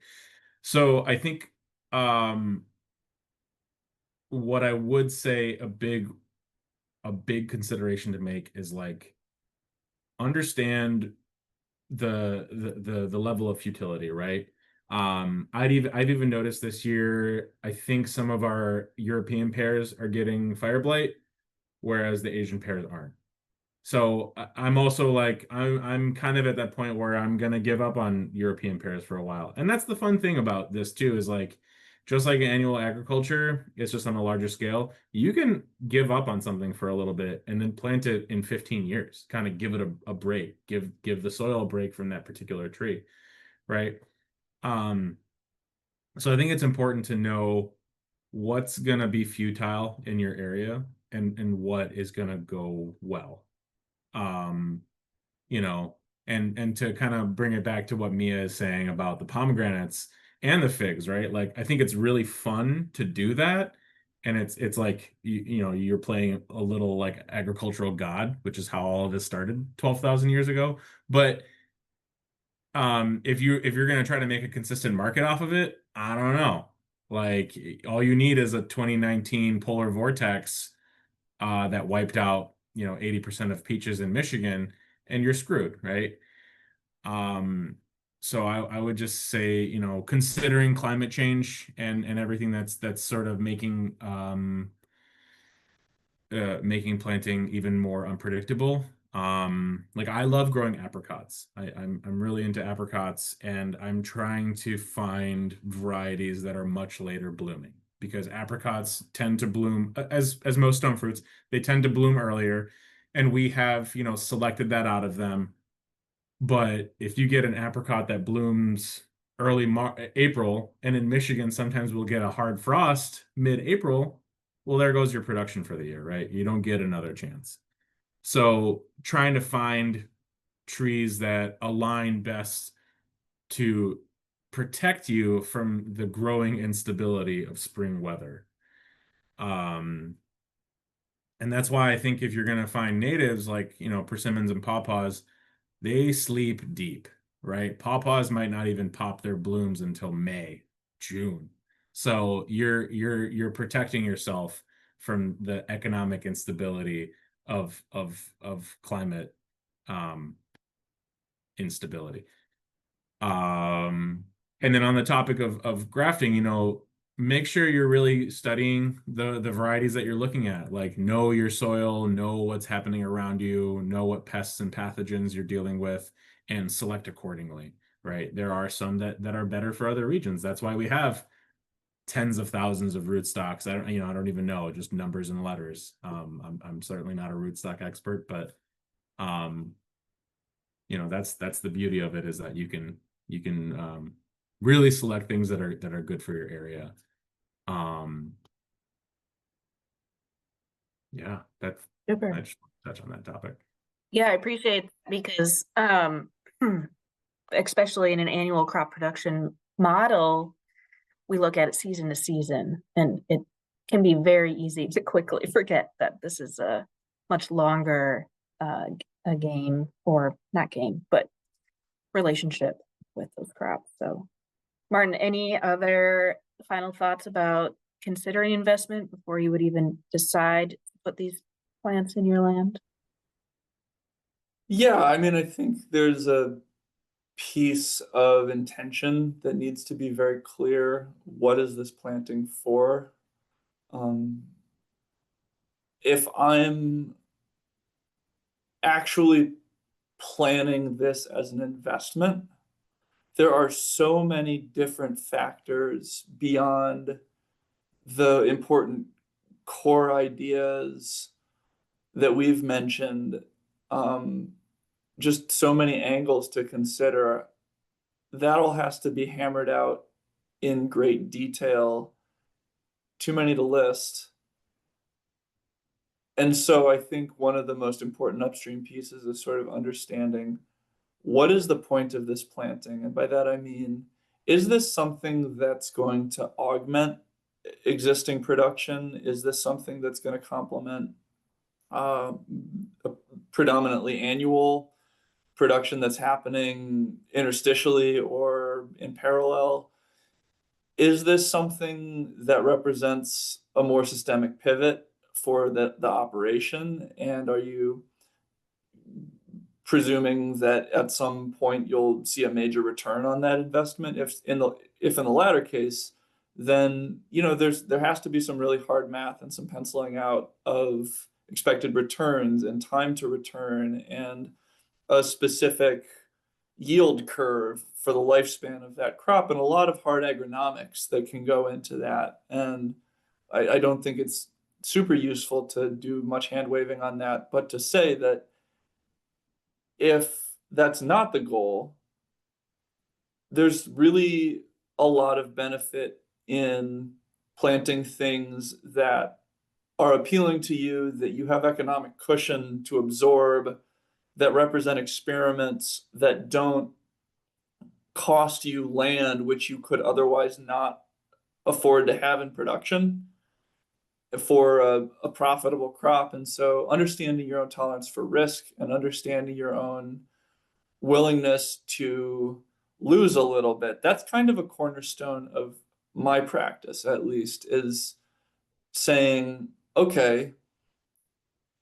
So I think what I would say a big consideration to make is like understand the level of futility, right? I've even noticed this year, I think some of our European pears are getting fire blight, whereas the Asian pears aren't. So I'm also like I'm kind of at that point where I'm gonna give up on European pears for a while. And that's the fun thing about this too, is like just like annual agriculture, it's just on a larger scale. You can give up on something for a little bit and then plant it in 15 years, kind of give it a break, give the soil a break from that particular tree, right? So I think it's important to know what's gonna be futile in your area and what is gonna go well. um and to kind of bring it back to what Mia is saying about the pomegranates and the figs, right? Like I think it's really fun to do that, and it's like you're playing a little like agricultural god, which is how all of this started 12,000 years ago. But if you're going to try to make a consistent market off of it, I don't know. Like all you need is a 2019 polar vortex that wiped out 80% of peaches in Michigan, and you're screwed, right? So I would just say, considering climate change and everything that's sort of making planting even more unpredictable. Like I love growing apricots. I'm really into apricots, and I'm trying to find varieties that are much later blooming, because apricots tend to bloom as most stone fruits, they tend to bloom earlier, and we have, selected that out of them. But if you get an apricot that blooms April, and in Michigan, sometimes we'll get a hard frost mid-April. Well, there goes your production for the year, right? You don't get another chance. So trying to find trees that align best to protect you from the growing instability of spring weather. And that's why I think if you're going to find natives like, persimmons and pawpaws, they sleep deep, right? Pawpaws might not even pop their blooms until May, June. So you're protecting yourself from the economic instability of climate instability. And then on the topic of grafting, make sure you're really studying the varieties that you're looking at. Like, know your soil, know what's happening around you, know what pests and pathogens you're dealing with, and select accordingly, right? There are some that are better for other regions. That's why we have tens of thousands of rootstocks. I don't even know, just numbers and letters. I'm certainly not a rootstock expert, but that's the beauty of it, is that you can really select things that are good for your area. Yeah, that's Super. I just want to touch on that topic. Yeah, I appreciate, because especially in an annual crop production model, we look at it season to season, and it can be very easy to quickly forget that this is a much longer a game, or not game, but relationship with those crops. So, Martin, any other final thoughts about considering investment before you would even decide to put these plants in your land? Yeah, I mean, I think there's a piece of intention that needs to be very clear. What is this planting for? If I'm actually planning this as an investment, there are so many different factors beyond the important core ideas that we've mentioned. Just so many angles to consider. That all has to be hammered out in great detail. Too many to list. And so I think one of the most important upstream pieces is sort of understanding, what is the point of this planting? And by that I mean, is this something that's going to augment existing production? Is this something that's going to complement a predominantly annual production that's happening interstitially or in parallel? Is this something that represents a more systemic pivot for the operation? And are you presuming that at some point you'll see a major return on that investment? If in the latter case, then there has to be some really hard math and some penciling out of expected returns and time to return and a specific yield curve for the lifespan of that crop, and a lot of hard agronomics that can go into that. And I don't think it's super useful to do much hand waving on that, but to say that if that's not the goal, there's really a lot of benefit in planting things that are appealing to you, that you have economic cushion to absorb, that represent experiments that don't cost you land which you could otherwise not afford to have in production for a profitable crop. And so understanding your own tolerance for risk and understanding your own willingness to lose a little bit, that's kind of a cornerstone of my practice, at least, is saying, okay,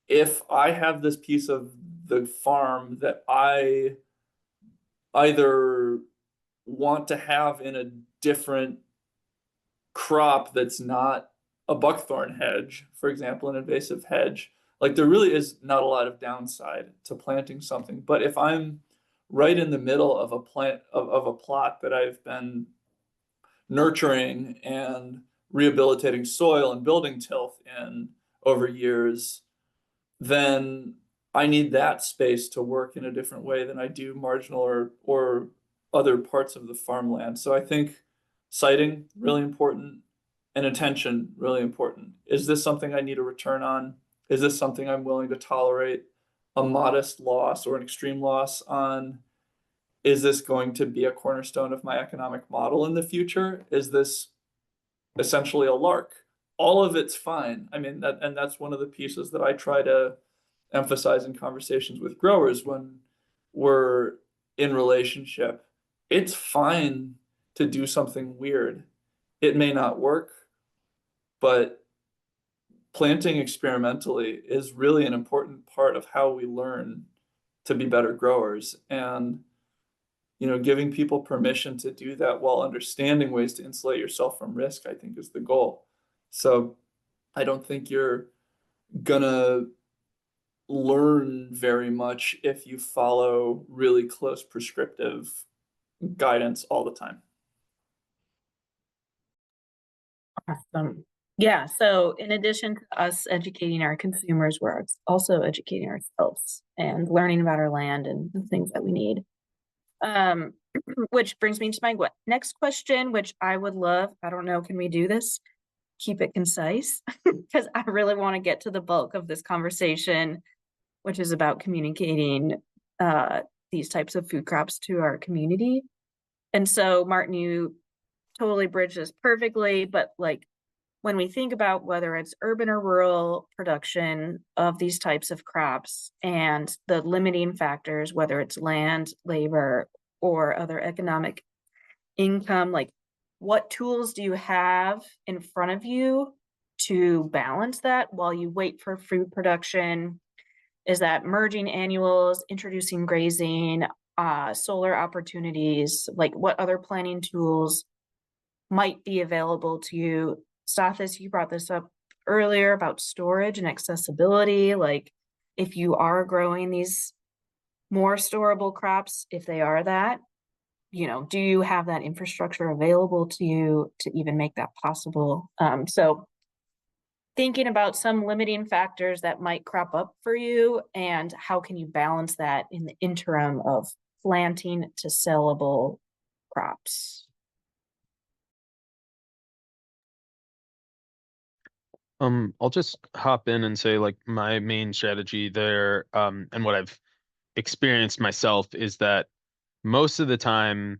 if I have this piece of the farm that I either want to have in a different crop that's not a buckthorn hedge, for example, an invasive hedge, like there really is not a lot of downside to planting something. But if I'm right in the middle of a plot that I've been nurturing and rehabilitating soil and building tilth in over years, then I need that space to work in a different way than I do marginal or other parts of the farmland. So I think siting, really important, and attention, really important. Is this something I need a return on? Is this something I'm willing to tolerate a modest loss or an extreme loss on? Is this going to be a cornerstone of my economic model in the future? Is this essentially a lark? All of it's fine. I mean, that's one of the pieces that I try to emphasize in conversations with growers when we're in relationship. It's fine to do something weird. It may not work, but planting experimentally is really an important part of how we learn to be better growers. And giving people permission to do that while understanding ways to insulate yourself from risk, I think is the goal. So I don't think you're gonna learn very much if you follow really close prescriptive guidance all the time. Awesome. Yeah, so in addition to us educating our consumers, we're also educating ourselves and learning about our land and the things that we need. Which brings me to my next question, which I would love, I don't know, can we do this? Keep it concise, because I really want to get to the bulk of this conversation, which is about communicating these types of food crops to our community. And so, Martin, you totally bridged this perfectly, but like when we think about whether it's urban or rural production of these types of crops and the limiting factors, whether it's land, labor, or other economic income, like what tools do you have in front of you to balance that while you wait for food production? Is that merging annuals, introducing grazing, solar opportunities? Like what other planning tools might be available to you? Stathis, you brought this up earlier about storage and accessibility. Like if you are growing these more storable crops, if they are that, do you have that infrastructure available to you to even make that possible? So thinking about some limiting factors that might crop up for you and how can you balance that in the interim of planting to sellable crops? I'll just hop in and say like my main strategy there, and what I've experienced myself is that most of the time,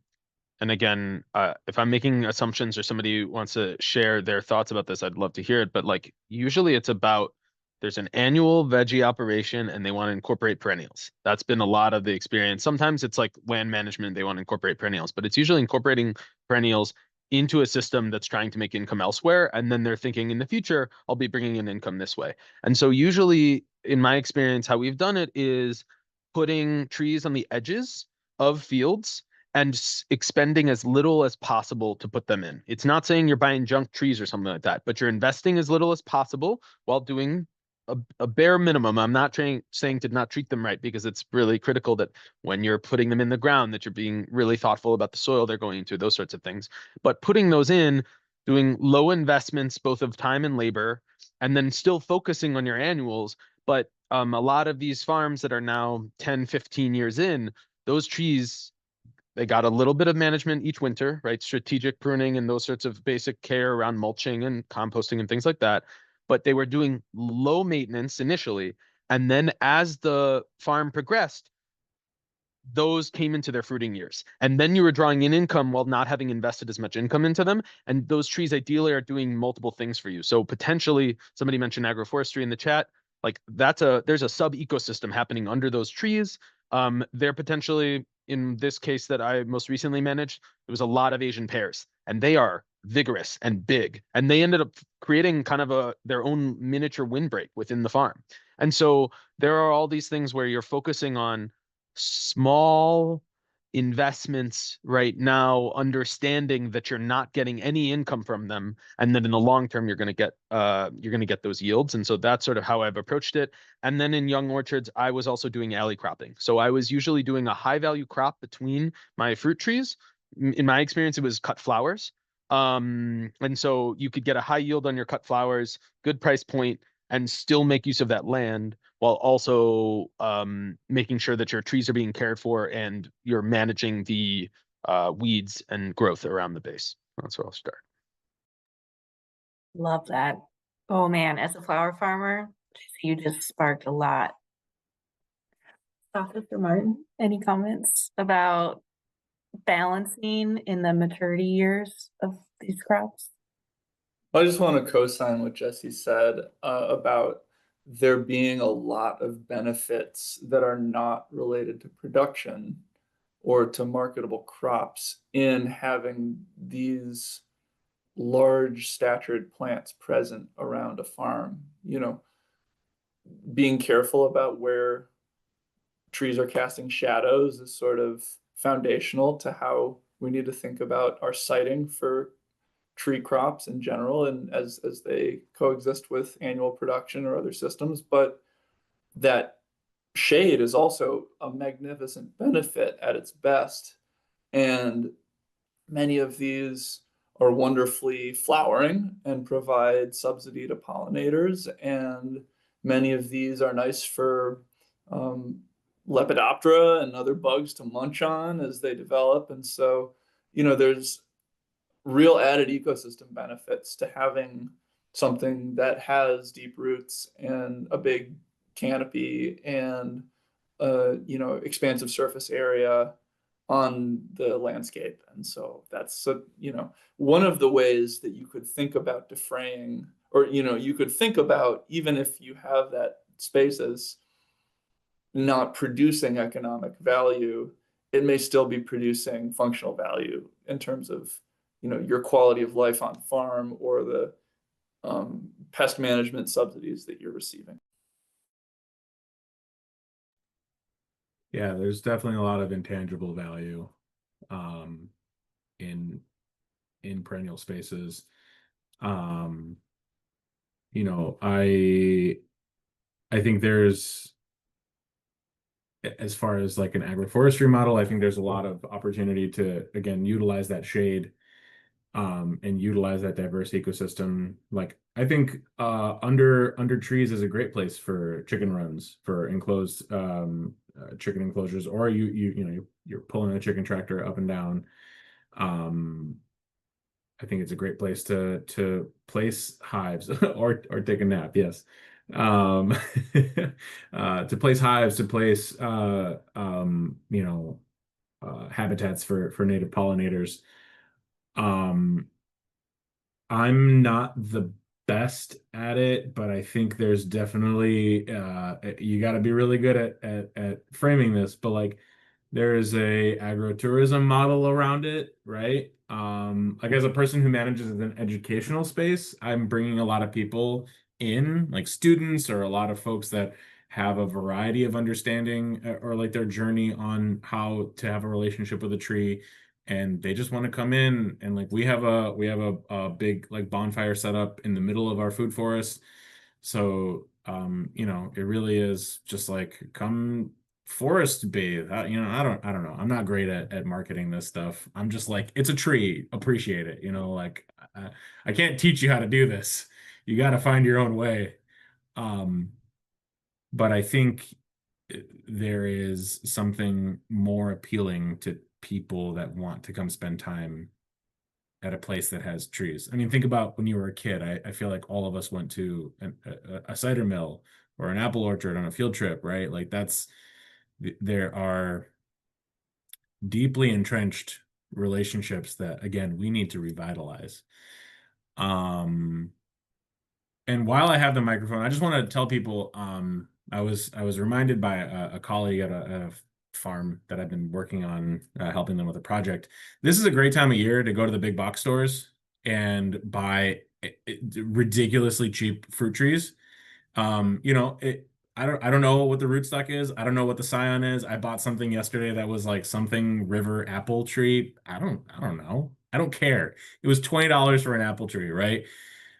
and again, if I'm making assumptions or somebody wants to share their thoughts about this, I'd love to hear it. But like usually it's about there's an annual veggie operation and they want to incorporate perennials. That's been a lot of the experience. Sometimes it's like land management, they want to incorporate perennials, but it's usually incorporating perennials into a system that's trying to make income elsewhere. And then they're thinking in the future, I'll be bringing in income this way. And so usually in my experience, how we've done it is putting trees on the edges of fields and expending as little as possible to put them in. It's not saying you're buying junk trees or something like that, but you're investing as little as possible while doing a bare minimum. I'm not saying to not treat them right, because it's really critical that when you're putting them in the ground, that you're being really thoughtful about the soil they're going into, those sorts of things. But putting those in, doing low investments, both of time and labor, and then still focusing on your annuals. But a lot of these farms that are now 10, 15 years in, those trees, they got a little bit of management each winter, right? Strategic pruning and those sorts of basic care around mulching and composting and things like that. But they were doing low maintenance initially. And then as the farm progressed, those came into their fruiting years. And then you were drawing in income while not having invested as much income into them. And those trees ideally are doing multiple things for you. So potentially, somebody mentioned agroforestry in the chat. Like there's a sub ecosystem happening under those trees. They're potentially, in this case that I most recently managed, there was a lot of Asian pears, and they are vigorous and big. And they ended up creating kind of their own miniature windbreak within the farm. And so there are all these things where you're focusing on small investments right now, understanding that you're not getting any income from them, and then in the long term you're going to get those yields. And so that's sort of how I've approached it. And then in young orchards, I was also doing alley cropping. So I was usually doing a high value crop between my fruit trees. In my experience, it was cut flowers. And so you could get a high yield on your cut flowers, good price point, and still make use of that land while also making sure that your trees are being cared for and you're managing the weeds and growth around the base. That's where I'll start. Love that. Oh man, as a flower farmer, you just sparked a lot. Officer Martin, any comments about balancing in the maturity years of these crops? I just want to co-sign what Jesse said about there being a lot of benefits that are not related to production or to marketable crops in having these large statured plants present around a farm. You know, being careful about where trees are casting shadows is sort of foundational to how we need to think about our siting for tree crops in general and as they coexist with annual production or other systems. But that shade is also a magnificent benefit at its best. And many of these are wonderfully flowering and provide subsidy to pollinators. And many of these are nice for Lepidoptera and other bugs to munch on as they develop. And so, you know, there's real added ecosystem benefits to having something that has deep roots and a big canopy and you know, expansive surface area on the landscape. And so that's you know, one of the ways that you could think about defraying, or you know, you could think about, even if you have that space as not producing economic value, it may still be producing functional value in terms of, you know, your quality of life on farm or the pest management subsidies that you're receiving. Yeah, there's definitely a lot of intangible value in perennial spaces. You know, I think there's, as far as like an agroforestry model, I think there's a lot of opportunity to, again, utilize that shade and utilize that diverse ecosystem. Like I think under trees is a great place for chicken runs, for enclosed chicken enclosures, or you know, you're pulling a chicken tractor up and down. I think it's a great place to place hives or take a nap. Yes. To place hives, to place you know, habitats for native pollinators. I'm not the best at it, but I think there's definitely you got to be really good at framing this. But like, there is a agritourism model around it, right? Like as a person who manages an educational space, I'm bringing a lot of people in, like students or a lot of folks that have a variety of understanding or like their journey on how to have a relationship with a tree, and they just want to come in and like we have a big like bonfire set up in the middle of our food forest. So you know, it really is just like come forest bathe. You know, I don't know. I'm not great at marketing this stuff. I'm just like, it's a tree, appreciate it. You know, like I can't teach you how to do this. You got to find your own way. But I think there is something more appealing to people that want to come spend time at a place that has trees. I mean, think about when you were a kid. I feel like all of us went to a cider mill or an apple orchard on a field trip, right? Like there are deeply entrenched relationships that, again, we need to revitalize. And while I have the microphone, I just want to tell people, I was reminded by a colleague at a farm that I've been working on, helping them with a project. This is a great time of year to go to the big box stores and buy ridiculously cheap fruit trees. You know, I don't know what the rootstock is. I don't know what the scion is. I bought something yesterday that was like something river apple tree. I don't know. I don't care. It was $20 for an apple tree, right?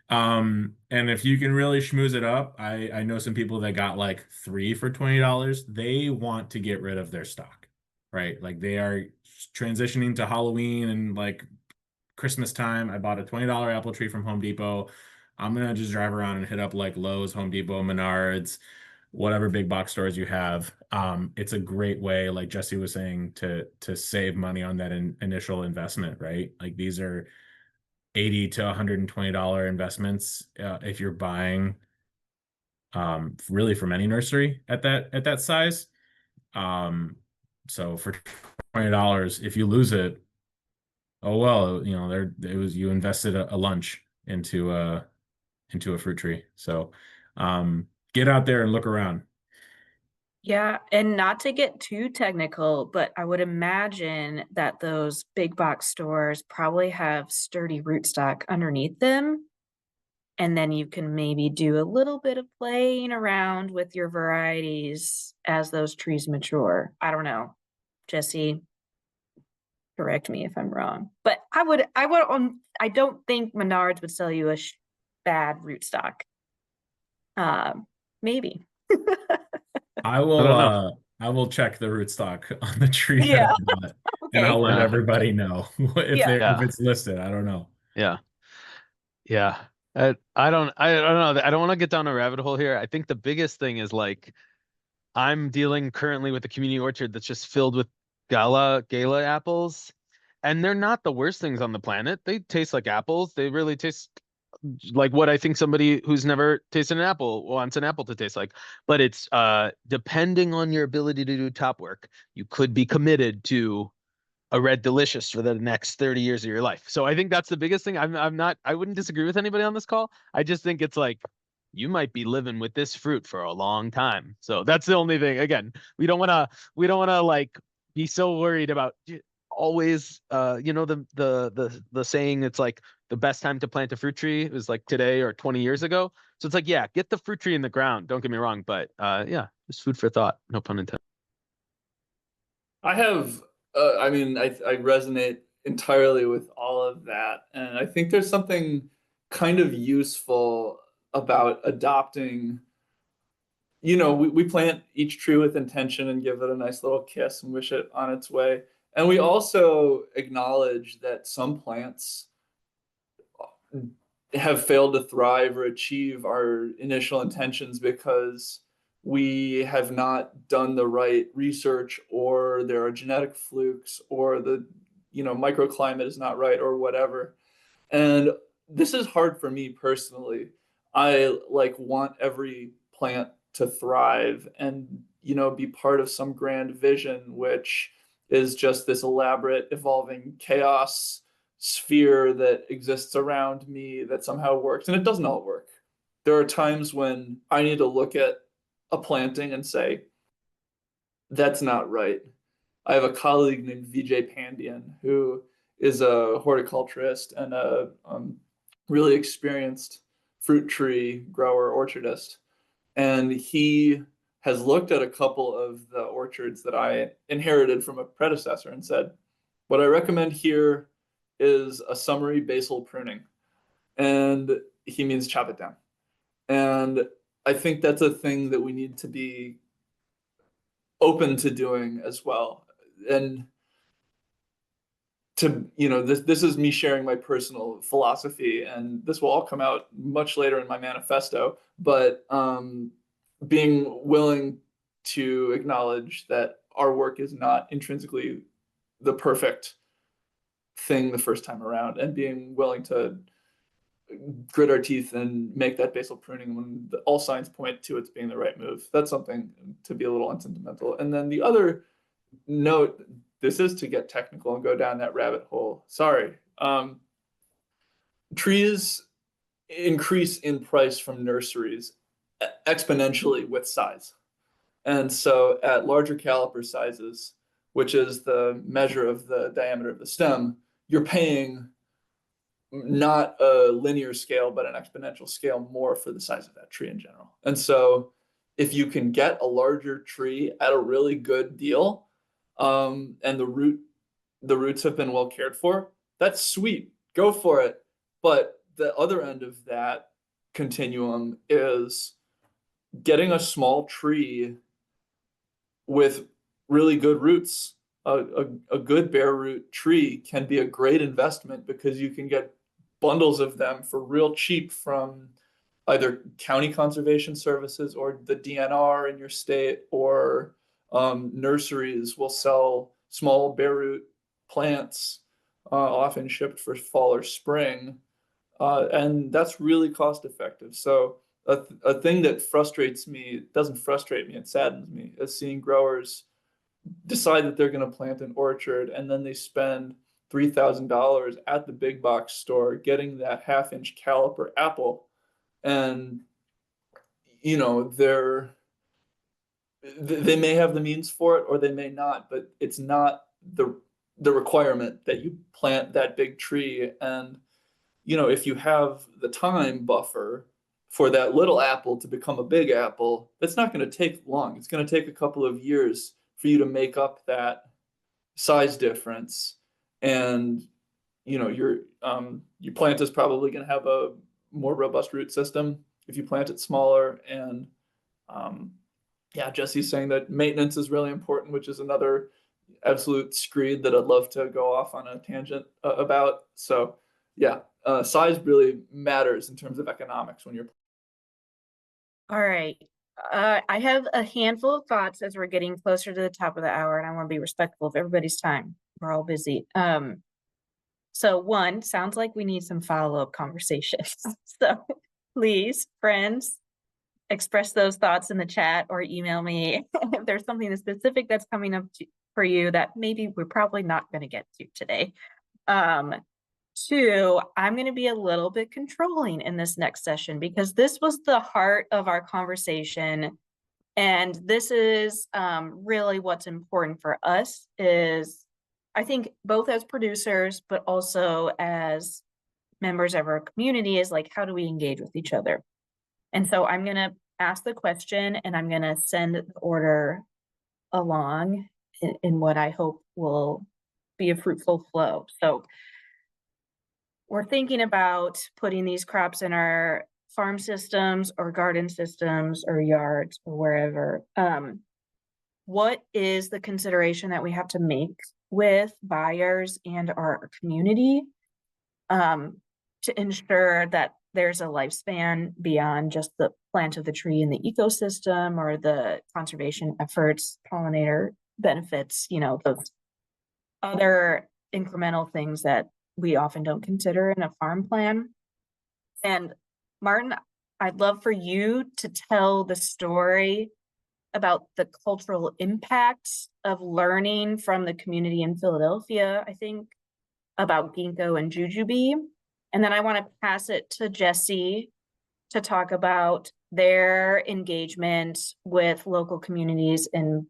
And if you can really schmooze it up, I know some people that got like 3 for $20. They want to get rid of their stock, right? Like they are transitioning to Halloween and like Christmas time. I bought a $20 apple tree from Home Depot. I'm gonna just drive around and hit up like Lowe's, Home Depot, Menards, whatever big box stores you have. It's a great way, like Jesse was saying, to save money on that initial investment, right? Like these are $80 to $120 investments if you're buying really from any nursery at that size. So for $20, if you lose it, oh well, you know, you invested a lunch into a fruit tree. So get out there and look around. Yeah, and not to get too technical, but I would imagine that those big box stores probably have sturdy rootstock underneath them. And then you can maybe do a little bit of playing around with your varieties as those trees mature. I don't know. Jesse, correct me if I'm wrong. But I don't think Menards would sell you a bad rootstock. Maybe. I I don't know. I will check the rootstock on the tree that Yeah. I bought, and Okay. I'll let Yeah. everybody know if Yeah. if it's listed. I don't know. Yeah. Yeah. I don't know. I don't want to get down a rabbit hole here. I think the biggest thing is like I'm dealing currently with a community orchard that's just filled with gala apples. And they're not the worst things on the planet. They taste like apples. They really taste like what I think somebody who's never tasted an apple wants an apple to taste like. But it's depending on your ability to do top work, you could be committed to a red delicious for the next 30 years of your life. So I think that's the biggest thing. I wouldn't disagree with anybody on this call. I just think it's like you might be living with this fruit for a long time. So that's the only thing. Again, we don't want to like be so worried about always the saying it's like the best time to plant a fruit tree is like today or 20 years ago. So it's like, yeah, get the fruit tree in the ground. Don't get me wrong, but yeah, just food for thought. No pun intended. I have, I mean, I resonate entirely with all of that. And I think there's something kind of useful about adopting, we plant each tree with intention and give it a nice little kiss and wish it on its way. And we also acknowledge that some plants have failed to thrive or achieve our initial intentions because we have not done the right research, or there are genetic flukes, or the microclimate is not right, or whatever. And this is hard for me personally. I like want every plant to thrive and be part of some grand vision, which is just this elaborate evolving chaos sphere that exists around me that somehow works, and it doesn't all work. There are times when I need to look at a planting and say, that's not right. I have a colleague named Vijay Pandian who is a horticulturist and a really experienced fruit tree grower orchardist. And he has looked at a couple of the orchards that I inherited from a predecessor and said, what I recommend here is a summary basal pruning. And he means chop it down. And I think that's a thing that we need to be open to doing as well. And this is me sharing my personal philosophy, and this will all come out much later in my manifesto, but being willing to acknowledge that our work is not intrinsically the perfect thing the first time around, and being willing to grit our teeth and make that basal pruning when all signs point to it being the right move. That's something to be a little unsentimental. And then the other note, this is to get technical and go down that rabbit hole. Sorry. Trees increase in price from nurseries exponentially with size. And so at larger caliper sizes, which is the measure of the diameter of the stem, you're paying not a linear scale, but an exponential scale more for the size of that tree in general. And so if you can get a larger tree at a really good deal, and the roots have been well cared for, that's sweet. Go for it. But the other end of that continuum is getting a small tree with really good roots. A good bare root tree can be a great investment because you can get bundles of them for real cheap from either county conservation services or the DNR in your state, or nurseries will sell small bare root plants, often shipped for fall or spring. And that's really cost effective. So a thing that frustrates me, it doesn't frustrate me, it saddens me, is seeing growers decide that they're going to plant an orchard and then they spend $3,000 at the big box store getting that half-inch caliper apple. And, you know, they may have the means for it or they may not, but it's not the requirement that you plant that big tree. And, you know, if you have the time buffer for that little apple to become a big apple, that's not going to take long. It's going to take a couple of years for you to make up that size difference. And, you know, your plant is probably going to have a more robust root system if you plant it smaller. And yeah, Jesse's saying that maintenance is really important, which is another absolute screed that I'd love to go off on a tangent about. So yeah, size really matters in terms of economics when you're. All right. I have a handful of thoughts as we're getting closer to the top of the hour, and I want to be respectful of everybody's time. We're all busy. So one, sounds like we need some follow-up conversations. So please, friends, express those thoughts in the chat or email me if there's something specific that's coming up for you that maybe we're probably not going to get to today. Two, I'm going to be a little bit controlling in this next session because this was the heart of our conversation. And this is really what's important for us is, I think, both as producers, but also as members of our community, is like, how do we engage with each other? And so I'm going to ask the question and I'm going to send the order along in what I hope will be a fruitful flow. So we're thinking about putting these crops in our farm systems or garden systems or yards or wherever. What is the consideration that we have to make with buyers and our community to ensure that there's a lifespan beyond just the plant of the tree in the ecosystem or the conservation efforts, pollinator benefits, you know, those other incremental things that we often don't consider in a farm plan. And Martin, I'd love for you to tell the story about the cultural impacts of learning from the community in Philadelphia, I think, about ginkgo and jujube. And then I want to pass it to Jesse to talk about their engagement with local communities in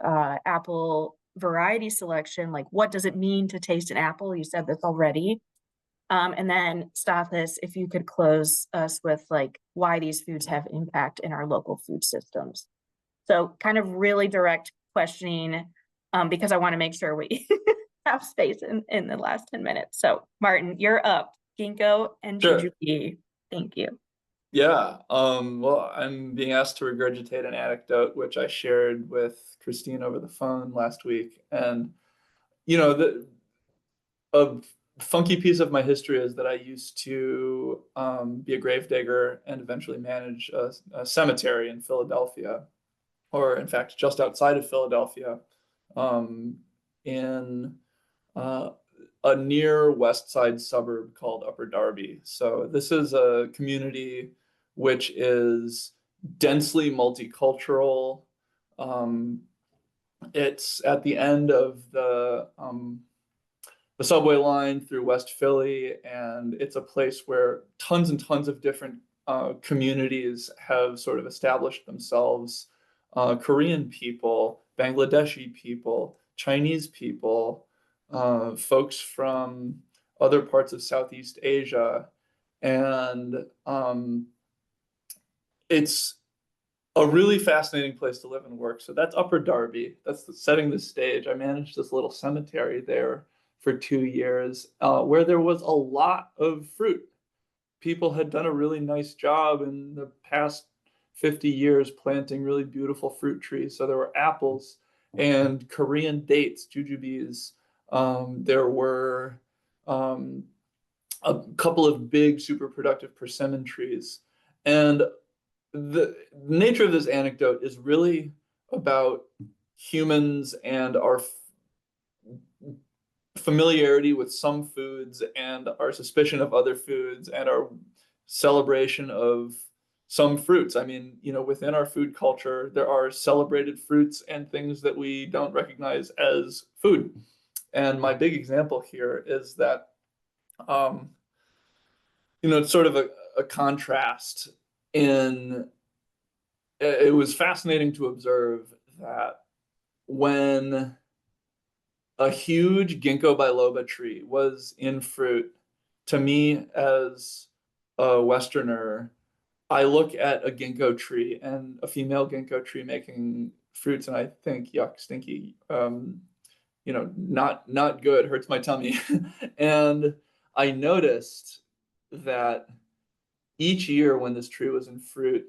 apple variety selection. Like, what does it mean to taste an apple? You said this already. And then Stathis, if you could close us with like why these foods have impact in our local food systems. So kind of really direct questioning because I want to make sure we have space in the last 10 minutes. So Martin, you're up. Ginkgo and Sure. jujube. Thank you. Yeah, well, I'm being asked to regurgitate an anecdote which I shared with Christine over the phone last week. And, you know, a funky piece of my history is that I used to be a gravedigger and eventually manage a cemetery in Philadelphia, or in fact, just outside of Philadelphia, in a near west side suburb called Upper Darby. So this is a community which is densely multicultural. It's at the end of the subway line through West Philly, and it's a place where tons and tons of different communities have sort of established themselves. Korean people, Bangladeshi people, Chinese people, folks from other parts of Southeast Asia. And it's a really fascinating place to live and work. So that's Upper Darby. That's setting the stage. I managed this little cemetery there for 2 years, where there was a lot of fruit. People had done a really nice job in the past 50 years planting really beautiful fruit trees. So there were apples and Korean dates, jujubes. There were a couple of big, super productive persimmon trees. And the nature of this anecdote is really about humans and our familiarity with some foods and our suspicion of other foods and our celebration of some fruits. I mean, within our food culture, there are celebrated fruits and things that we don't recognize as food. And my big example here is that, it's sort of a contrast in, it was fascinating to observe that when a huge ginkgo biloba tree was in fruit, to me as a Westerner, I look at a ginkgo tree and a female ginkgo tree making fruits, and I think, yuck, stinky, not good, hurts my tummy. And I noticed that each year when this tree was in fruit,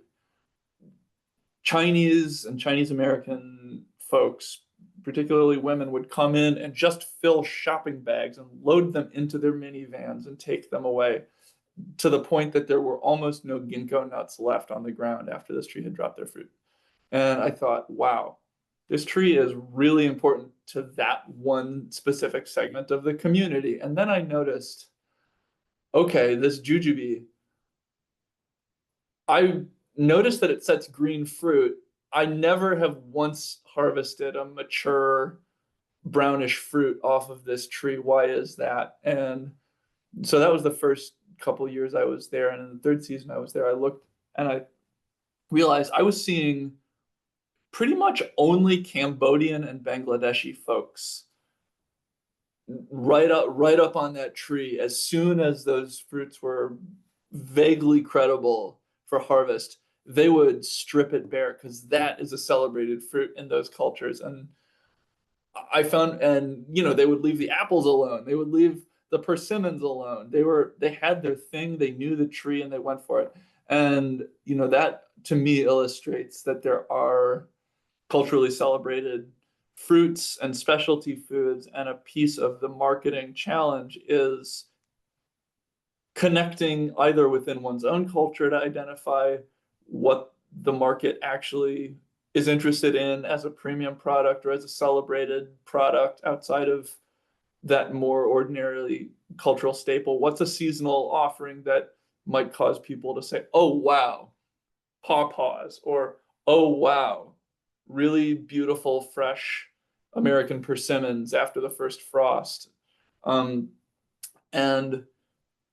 Chinese and Chinese American folks, particularly women, would come in and just fill shopping bags and load them into their minivans and take them away, to the point that there were almost no ginkgo nuts left on the ground after this tree had dropped their fruit. And I thought, wow, this tree is really important to that one specific segment of the community. And then I noticed, okay, this jujube, I noticed that it sets green fruit. I never have once harvested a mature brownish fruit off of this tree. Why is that? And so that was the first couple of years I was there. And in the third season I was there, I looked and I realized I was seeing pretty much only Cambodian and Bangladeshi folks right up on that tree. As soon as those fruits were vaguely credible for harvest, they would strip it bare, because that is a celebrated fruit in those cultures. And I found, and they would leave the apples alone, they would leave the persimmons alone. They had their thing, they knew the tree, and they went for it. And that to me illustrates that there are culturally celebrated fruits and specialty foods, and a piece of the marketing challenge is connecting either within one's own culture to identify what the market actually is interested in as a premium product or as a celebrated product outside of that more ordinarily cultural staple. What's a seasonal offering that might cause people to say, oh wow, pawpaws, or oh wow, really beautiful fresh American persimmons after the first frost. And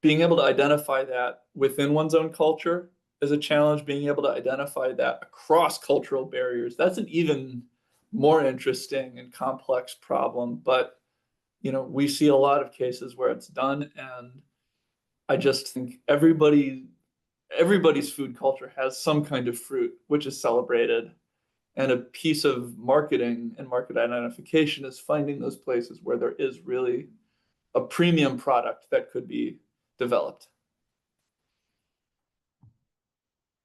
being able to identify that within one's own culture is a challenge. Being able to identify that across cultural barriers, that's an even more interesting and complex problem. But we see a lot of cases where it's done, and I just think everybody's food culture has some kind of fruit which is celebrated. And a piece of marketing and market identification is finding those places where there is really a premium product that could be developed.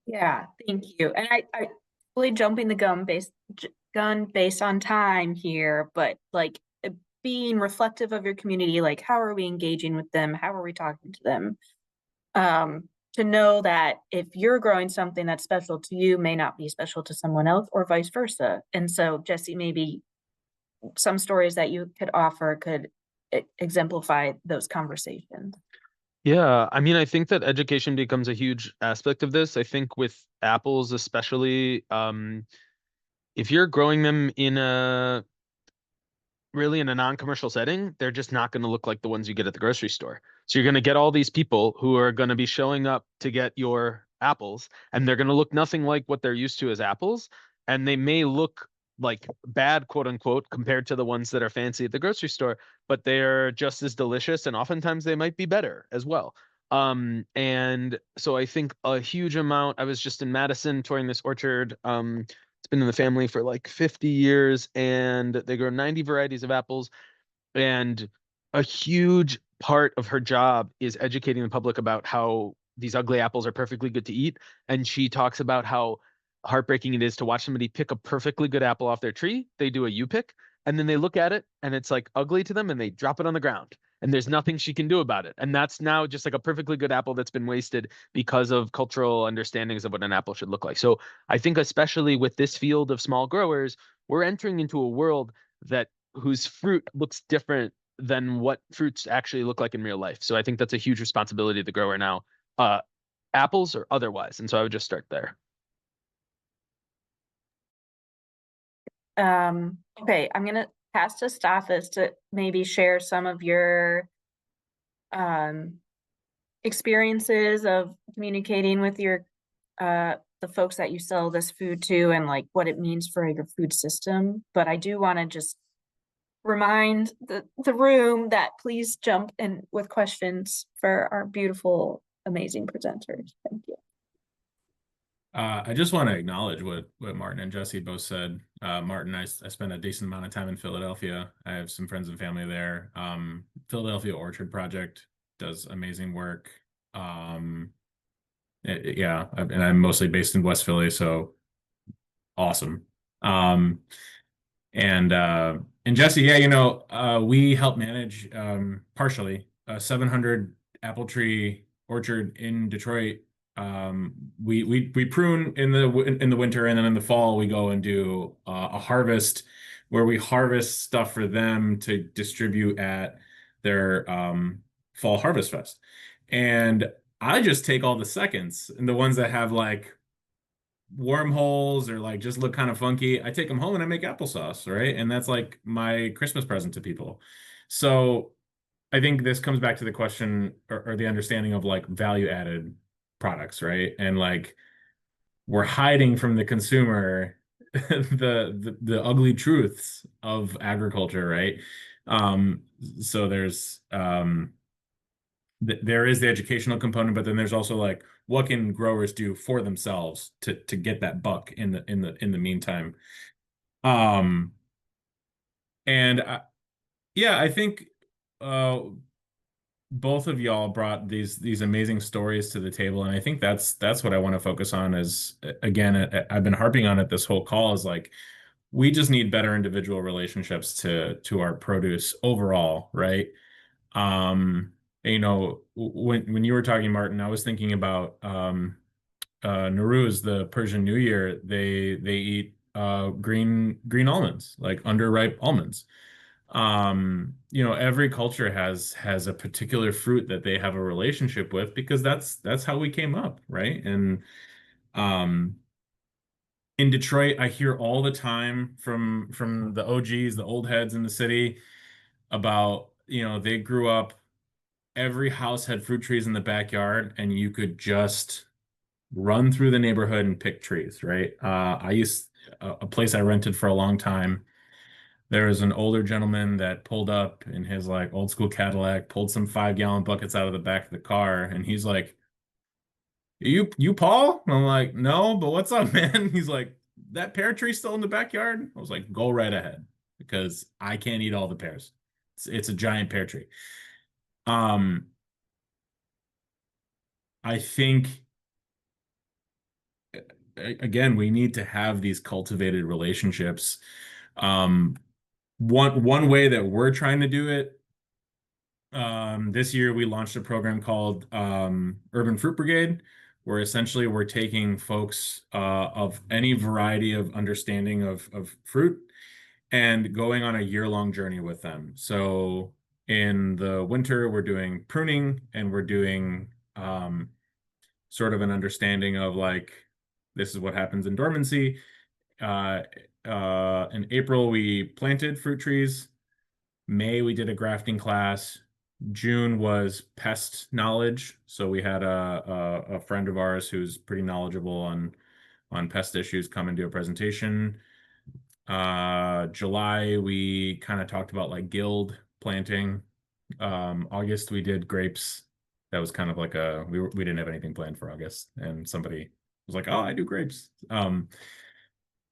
Yeah, thank you. And I really jumping the gun based on time here, but like being reflective of your community, like how are we engaging with them? How are we talking to them? To know that if you're growing something that's special to you may not be special to someone else, or vice versa. And so, Jesse, maybe some stories that you could offer could exemplify those conversations. Yeah, I mean, I think that education becomes a huge aspect of this. I think with apples, especially, if you're growing them in a non-commercial setting, they're just not going to look like the ones you get at the grocery store. So you're going to get all these people who are going to be showing up to get your apples, and they're going to look nothing like what they're used to as apples. And they may look like bad, quote unquote, compared to the ones that are fancy at the grocery store, but they're just as delicious, and oftentimes they might be better as well. And so I think a huge amount, I was just in Madison touring this orchard. It's been in the family for like 50 years, and they grow 90 varieties of apples. And a huge part of her job is educating the public about how these ugly apples are perfectly good to eat. And she talks about how heartbreaking it is to watch somebody pick a perfectly good apple off their tree. They do a U-pick. and then they look at it and it's like ugly to them and they drop it on the ground and there's nothing she can do about it. And that's now just like a perfectly good apple that's been wasted because of cultural understandings of what an apple should look like. So I think especially with this field of small growers, we're entering into a world that whose fruit looks different than what fruits actually look like in real life. So I think that's a huge responsibility of the grower now, apples or otherwise. And so I would just start there. Okay, I'm gonna pass to Stathis to maybe share some of your experiences of communicating with your the folks that you sell this food to and like what it means for your food system. But I do want to just remind the room that please jump in with questions for our beautiful, amazing presenters. Thank you. I just want to acknowledge what Martin and Jesse both said. Martin, I spent a decent amount of time in Philadelphia. I have some friends and family there. Philadelphia Orchard Project does amazing work. Yeah, and I'm mostly based in West Philly, so awesome. And Jesse, yeah, we help manage partially a 700 apple tree orchard in Detroit. We prune in the winter, and then in the fall we go and do a harvest where we harvest stuff for them to distribute at their fall harvest fest. And I just take all the seconds and the ones that have like wormholes or like just look kind of funky. I take them home and I make applesauce, right? And that's like my Christmas present to people. So I think this comes back to the question or the understanding of like value added products, right? And like we're hiding from the consumer the ugly truths of agriculture, right? So there is the educational component, but then there's also like what can growers do for themselves to get that buck in the meantime. And yeah, I think both of y'all brought these amazing stories to the table, and I think that's what I want to focus on. Is again, I've been harping on it this whole call, is like we just need better individual relationships to our produce overall, right? When you were talking, Martin, I was thinking about Nowruz, the Persian New Year. They eat green almonds, like underripe almonds. Every culture has a particular fruit that they have a relationship with because that's how we came up, right? And um in Detroit, I hear all the time from the OGs, the old heads in the city about, they grew up, every house had fruit trees in the backyard, and you could just run through the neighborhood and pick trees, right? A place I rented for a long time. There was an older gentleman that pulled up in his like old school Cadillac, pulled some 5-gallon buckets out of the back of the car, and he's like, "You Paul?" And I'm like, "No, but what's up, man?" He's like, "That pear tree still in the backyard?" I was like, "Go right ahead, because I can't eat all the pears. It's a giant pear tree." Um, I think again, we need to have these cultivated relationships. One way that we're trying to do it, this year we launched a program called Urban Fruit Brigade, where essentially we're taking folks of any variety of understanding of fruit and going on a year-long journey with them. So in the winter, we're doing pruning, and we're doing sort of an understanding of like, this is what happens in dormancy. In April, we planted fruit trees. May, we did a grafting class. June was pest knowledge. So we had a friend of ours who's pretty knowledgeable on pest issues come and do a presentation. July, we kind of talked about like guild planting. August, we did grapes. That was kind of like we didn't have anything planned for August, and somebody was like, "Oh, I do grapes."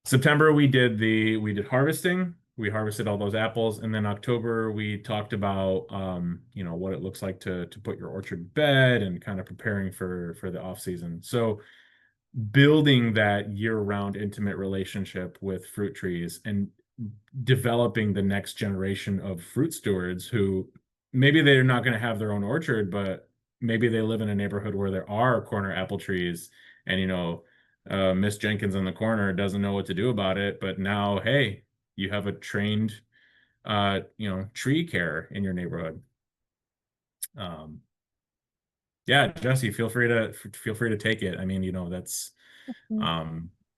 September, we did harvesting. We harvested all those apples, and then October we talked about what it looks like to put your orchard to bed and kind of preparing for the off season. So building that year-round intimate relationship with fruit trees, and developing the next generation of fruit stewards who maybe they're not going to have their own orchard, but maybe they live in a neighborhood where there are corner apple trees, and Miss Jenkins in the corner doesn't know what to do about it, but now, hey, you have a trained tree care in your neighborhood. Yeah, Jesse, feel free to take it. I mean, that's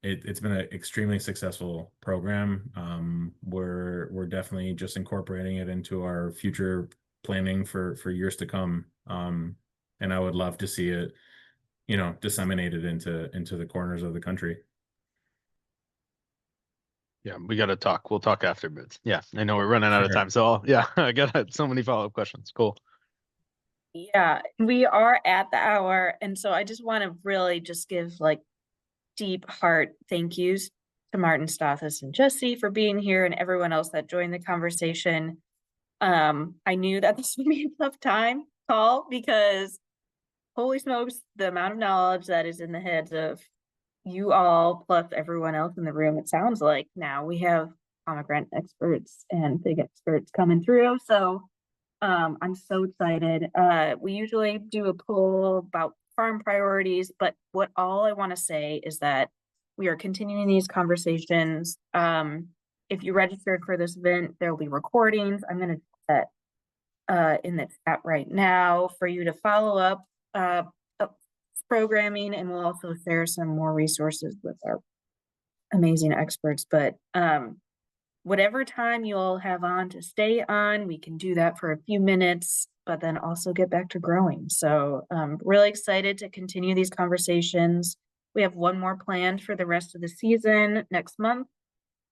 it's been an extremely successful program. We're definitely just incorporating it into our future planning for years to come. And I would love to see it, disseminated into the corners of the country. Yeah, we got to talk. We'll talk after, but yeah, I know we're running out of Sure. time. So yeah, I got so many follow-up questions. Cool. Yeah, we are at the hour, and so I just want to really just give like deep heart thank yous to Martin, Stathis, and Jesse for being here, and everyone else that joined the conversation. I knew that this would be a tough time call because holy smokes, the amount of knowledge that is in the heads of you all plus everyone else in the room. It sounds like now we have pomegranate experts and fig experts coming through. So I'm so excited. We usually do a poll about farm priorities, but what all I want to say is that we are continuing these conversations. If you registered for this event, there will be recordings. I'm going to put that in the chat right now for you to follow up programming, and we'll also share some more resources with our amazing experts. But whatever time you all have on to stay on, we can do that for a few minutes, but then also get back to growing. So really excited to continue these conversations. We have one more planned for the rest of the season next month,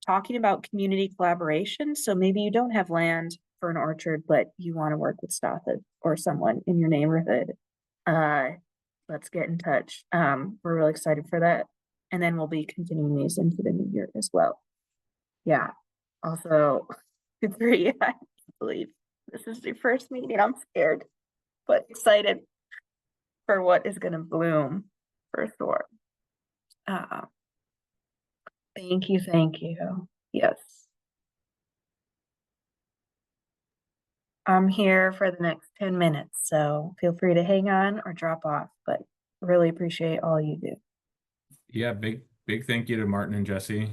talking about community collaboration. So maybe you don't have land for an orchard, but you want to work with Stathis or someone in your neighborhood. Let's get in touch. We're really excited for that. And then we'll be continuing these into the new year as well. Yeah. Also, three, I can't believe this is the first meeting. I'm scared, but excited for what is going to bloom for sure. Thank you. Thank you. Yes. I'm here for the next 10 minutes, so feel free to hang on or drop off, but really appreciate all you do. Yeah, big thank you to Martin and Jesse.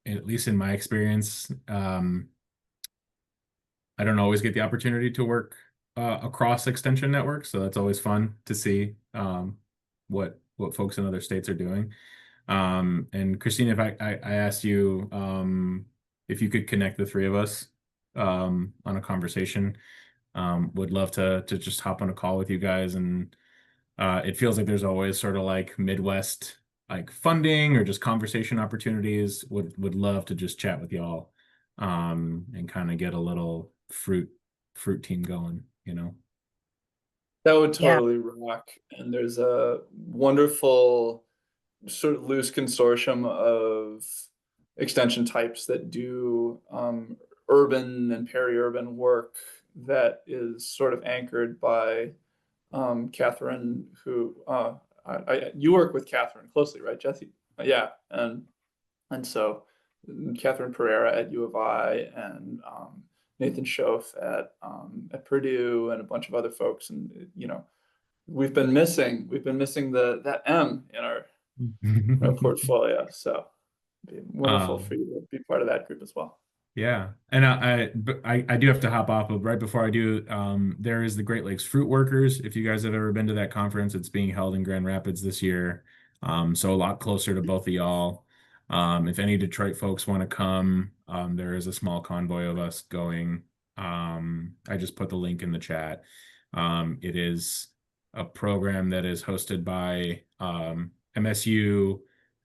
At least in my experience, I don't always get the opportunity to work across extension networks, so that's always fun to see what folks in other states are doing. And Christine, if I asked you if you could connect the three of us on a conversation, would love to just hop on a call with you guys. And it feels like there's always sort of like Midwest like funding or just conversation opportunities. Would love to just chat with y'all and kind of get a little fruit team going, That would totally rock. And there's a wonderful sort of loose consortium of extension types that do urban and peri-urban work that is sort of anchored by Catherine, who you work with Catherine closely, right, Jesse? Yeah, and so Catherine Pereira at U of I and Nathan Schoaf at Purdue and a bunch of other folks, and we've been missing that M in our portfolio. So it'd be wonderful for you to be part of that group as well. Yeah, and I do have to hop off, but right before I do, there is the Great Lakes Fruit Workers. If you guys have ever been to that conference, it's being held in Grand Rapids this year, so a lot closer to both of y'all. If any Detroit folks want to come, there is a small convoy of us going. I just put the link in the chat. It is a program that is hosted by MSU,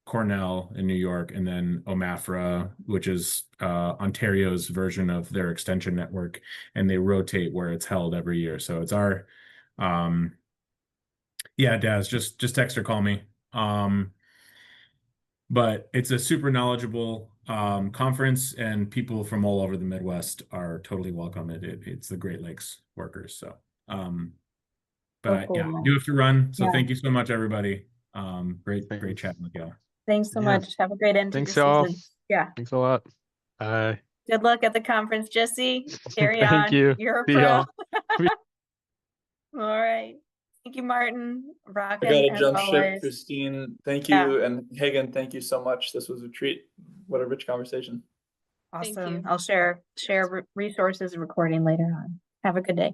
Cornell in New York, and then OMAFRA, which is Ontario's version of their extension network, and they rotate where it's held every year. So it's our yeah, Daz, just text or call me. But it's a super knowledgeable conference, and people from all over the Midwest are totally welcome. It's the Great Lakes Workers. So but yeah, I do have to run. So thank you so much, everybody. Great chatting with y'all. Thanks so much. Have a great end to the Thanks, y'all. season. Yeah. Thanks a lot. Bye. Good luck at the conference, Jesse. Carry Thank on. you. You're a See pro. y'all. All right. Thank you, Martin. I Rockin' gotta as jump ship, always. Christine. Thank Yeah. you. And Hagen, thank you so much. This was a treat. What a rich conversation. Thank Awesome. you. I'll share resources and recording later on. Have a good day.